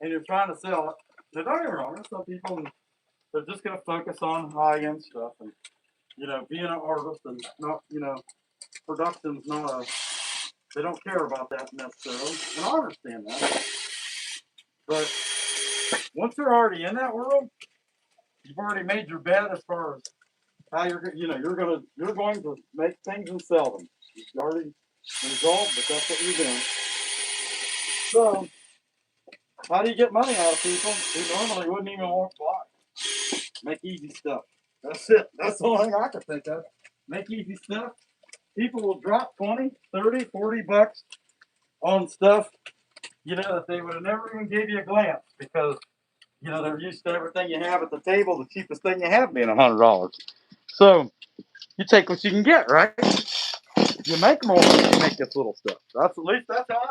and you're trying to sell it, now don't get me wrong, there's some people they're just going to focus on high-end stuff and, you know, being an artist and not, you know, production's not a, they don't care about that necessarily, and I understand that. But once you're already in that world, you've already made your bed as far as how you're, you know, you're going to make things and sell them. You've already resolved that that's what you're doing. So, how do you get money out of people who normally wouldn't even want to buy? Make easy stuff. That's it. That's the only thing I can think of. Make easy stuff. People will drop 20, 30, 40 bucks on stuff, you know, that they would have never even gave you a glance because, you know, they're used to everything you have at the table, the cheapest thing you have being $100. So you take what you can get, right? You make more when you make this little stuff. That's at least that's how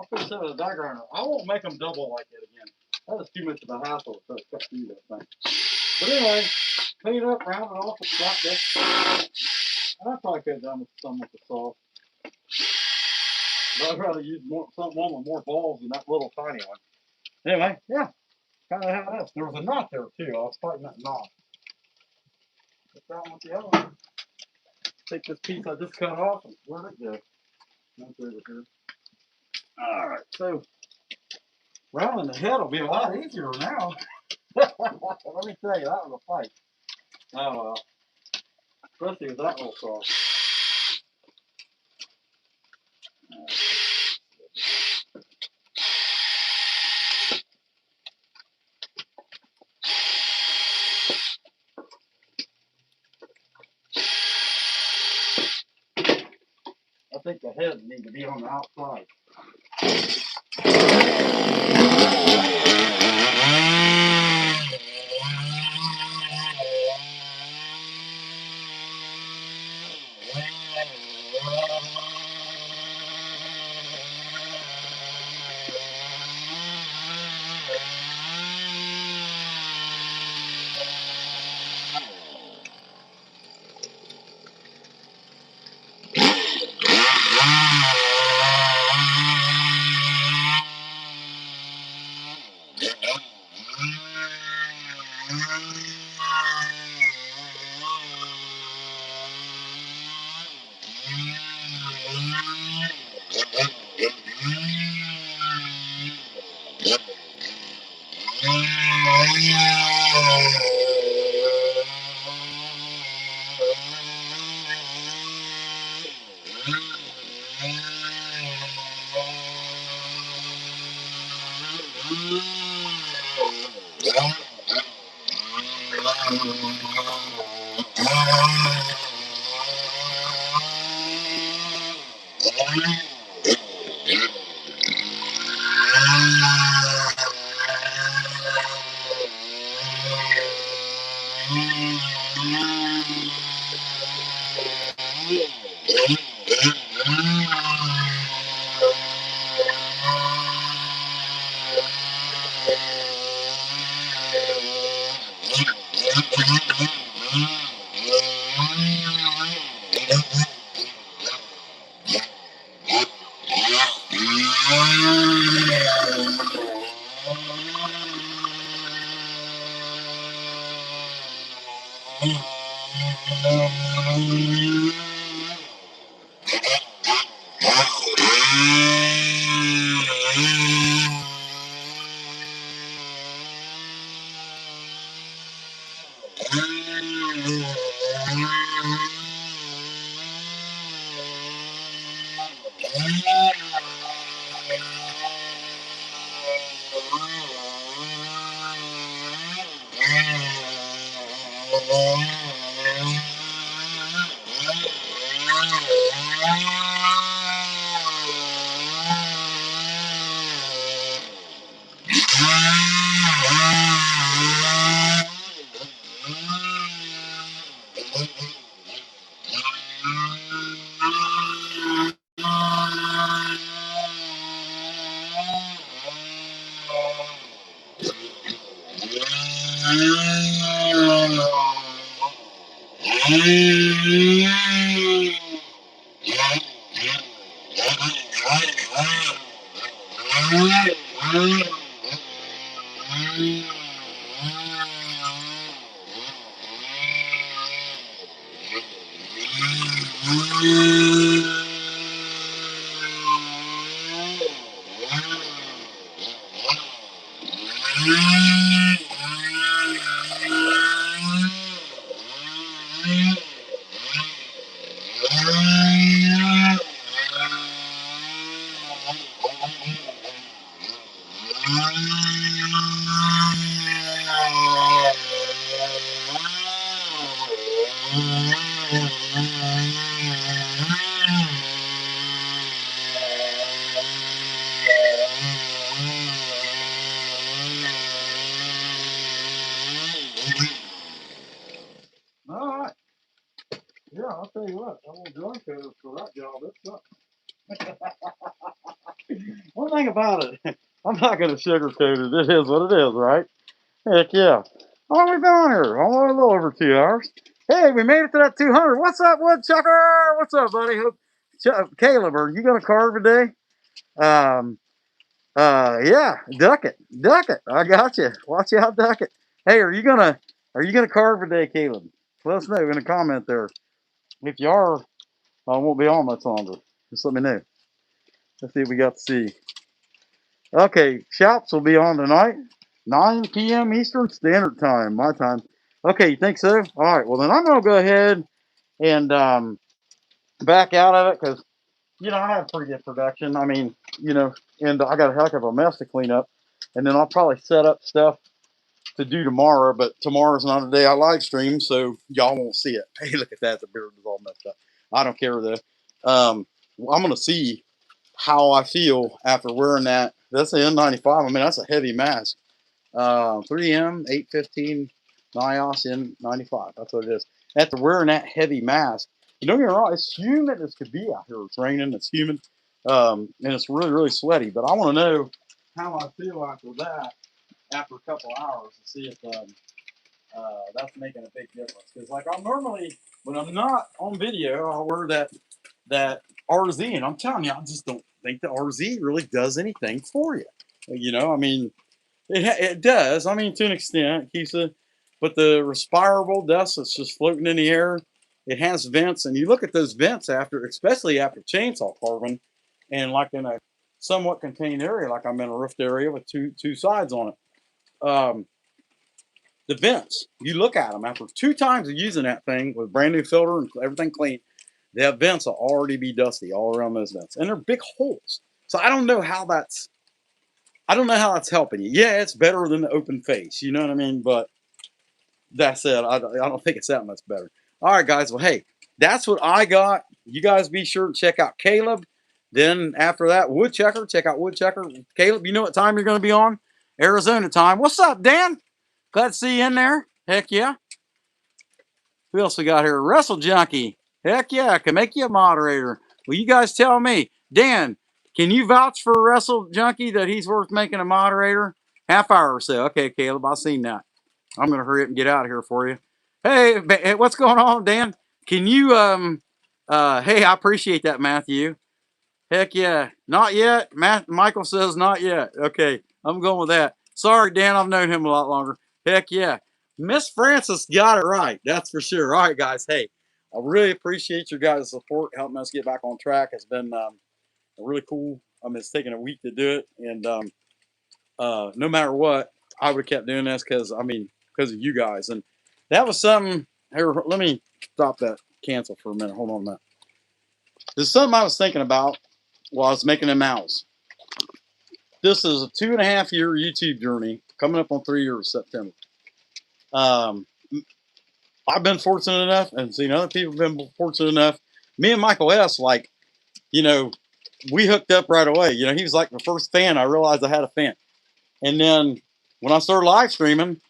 I'll fix that with a die grinder. I won't make them double like it again. That is too much of a hassle to cut through that thing. But anyway, clean it up, round it off with flat disc. And I probably could have done with some with the saw. But I'd rather use one with more balls than that little tiny one. Anyway, yeah, kind of how it is. There was a knot there too. I was fighting that knot. Put that one with the other one. Take this piece I just cut off and where'd it go? That's over here. All right, so rounding the head will be a lot easier now. Let me tell you, that was a fight. Oh well, especially with that little saw. I think the head needs to be on the outside. All right. Yeah, I'll tell you what, that little drum cover for that job, it sucks. One thing about it, I'm not going to sugarcoat it. It is what it is, right? Heck yeah. Oh, we've been on here. Oh, a little over 2 hours. Hey, we made it to that 200. What's up, woodchucker? What's up, buddy? Caleb, are you going to carve today? Um, yeah, duck it, duck it. I got you. Watch out, duck it. Hey, are you gonna carve today, Caleb? Let us know in the comment there. If you are, I won't be on much longer. Just let me know. Let's see what we got to see. Okay, shops will be on tonight, 9 p.m. Eastern Standard Time, my time. Okay, you think so? All right. Well, then I'm gonna go ahead and back out of it because I have pretty good production. I mean, and I got a heck of a mess to clean up, and then I'll probably set up stuff to do tomorrow. But tomorrow's not a day I live stream, so y'all won't see it. Hey, look at that! The beard is all messed up. I don't care though. I'm gonna see how I feel after wearing that. That's the N95. I mean, that's a heavy mask. 3M 815 NIOS N95. That's what it is. After wearing that heavy mask, don't get me wrong, it's humid as could be out here. It's raining, it's humid, and it's really, really sweaty. But I want to know how I feel after that, after a couple hours, to see if that's making a big difference. Because like I normally, when I'm not on video, I'll wear that RZ, and I'm telling you, I just don't think the RZ really does anything for you. I mean, it does. I mean, to an extent, it keeps it, but the respirable dust that's just floating in the air, it has vents, and you look at those vents after, especially after chainsaw carving, and like in a somewhat contained area, like I'm in a roofed area with two sides on it. The vents, you look at them after 2 times of using that thing with brand new filter and everything clean, the vents will already be dusty all around those vents, and they're big holes. So I don't know how that's helping you. Yeah, it's better than the open face. You know what I mean? But that said, I don't think it's that much better. All right, guys. Well, hey, that's what I got. You guys be sure to check out Caleb. Then after that, Woodchucker. Check out Woodchucker. Caleb, you know what time you're going to be on? Arizona time. What's up, Dan? Glad to see you in there. Heck yeah. Who else we got here? Wrestle Junkie. Heck yeah. I can make you a moderator. Well, you guys tell me. Dan, can you vouch for Wrestle Junkie that he's worth making a moderator? Half hour or so. Okay, Caleb, I've seen that. I'm going to hurry up and get out of here for you. Hey, what's going on, Dan? Can you, hey, I appreciate that, Matthew. Heck yeah. Not yet. Michael says not yet. Okay, I'm going with that. Sorry, Dan, I've known him a lot longer. Heck yeah. Miss Francis got it right. That's for sure. All right, guys. Hey, I really appreciate your guys' support, helping us get back on track. It's been really cool. I mean, it's taken a week to do it, and no matter what, I would have kept doing this because of you guys. And that was something. Here, let me stop that cancel for a minute. Hold on a minute. This is something I was thinking about while I was making them owls. This is a 2.5-year YouTube journey, coming up on 3 years September. I've been fortunate enough, and seen other people have been fortunate enough. Me and Michael S., we hooked up right away. He was like the first fan. I realized I had a fan. And then when I started live streaming,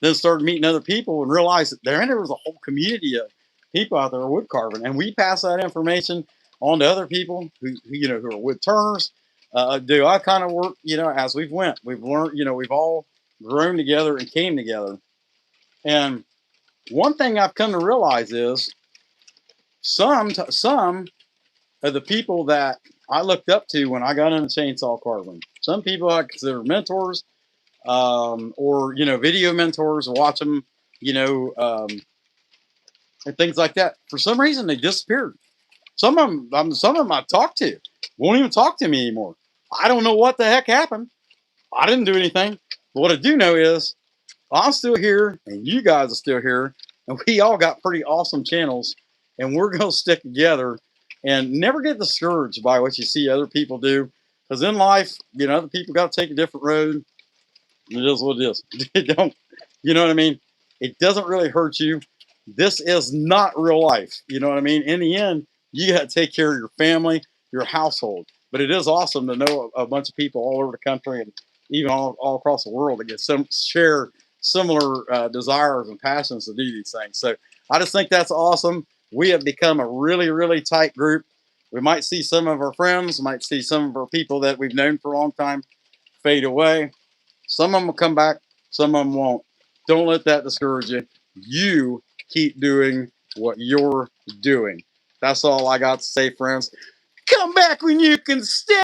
then started meeting other people and realized that there was a whole community of people out there wood carving. And we pass that information on to other people who are wood turners. Do I kind of work, as we've went. We've learned, we've all grown together and came together. And one thing I've come to realize is some of the people that I looked up to when I got into chainsaw carving, some people I consider mentors, or video mentors, watch them, and things like that. For some reason, they disappeared. Some of them I talked to won't even talk to me anymore. I don't know what the heck happened. I didn't do anything. But what I do know is I'm still here, and you guys are still here, and we all got pretty awesome channels, and we're gonna stick together and never get discouraged by what you see other people do, because in life, other people got to take a different road. It is what it is. It don't, you know what I mean? It doesn't really hurt you. This is not real life. You know what I mean? In the end, you got to take care of your family, your household. But it is awesome to know a bunch of people all over the country and even all across the world that share similar desires and passions to do these things. So I just think that's awesome. We have become a really, really tight group. We might see some of our friends, might see some of our people that we've known for a long time fade away. Some of them will come back, some of them won't. Don't let that discourage you. You keep doing what you're doing. That's all I got to say, friends. Come back when you can stand.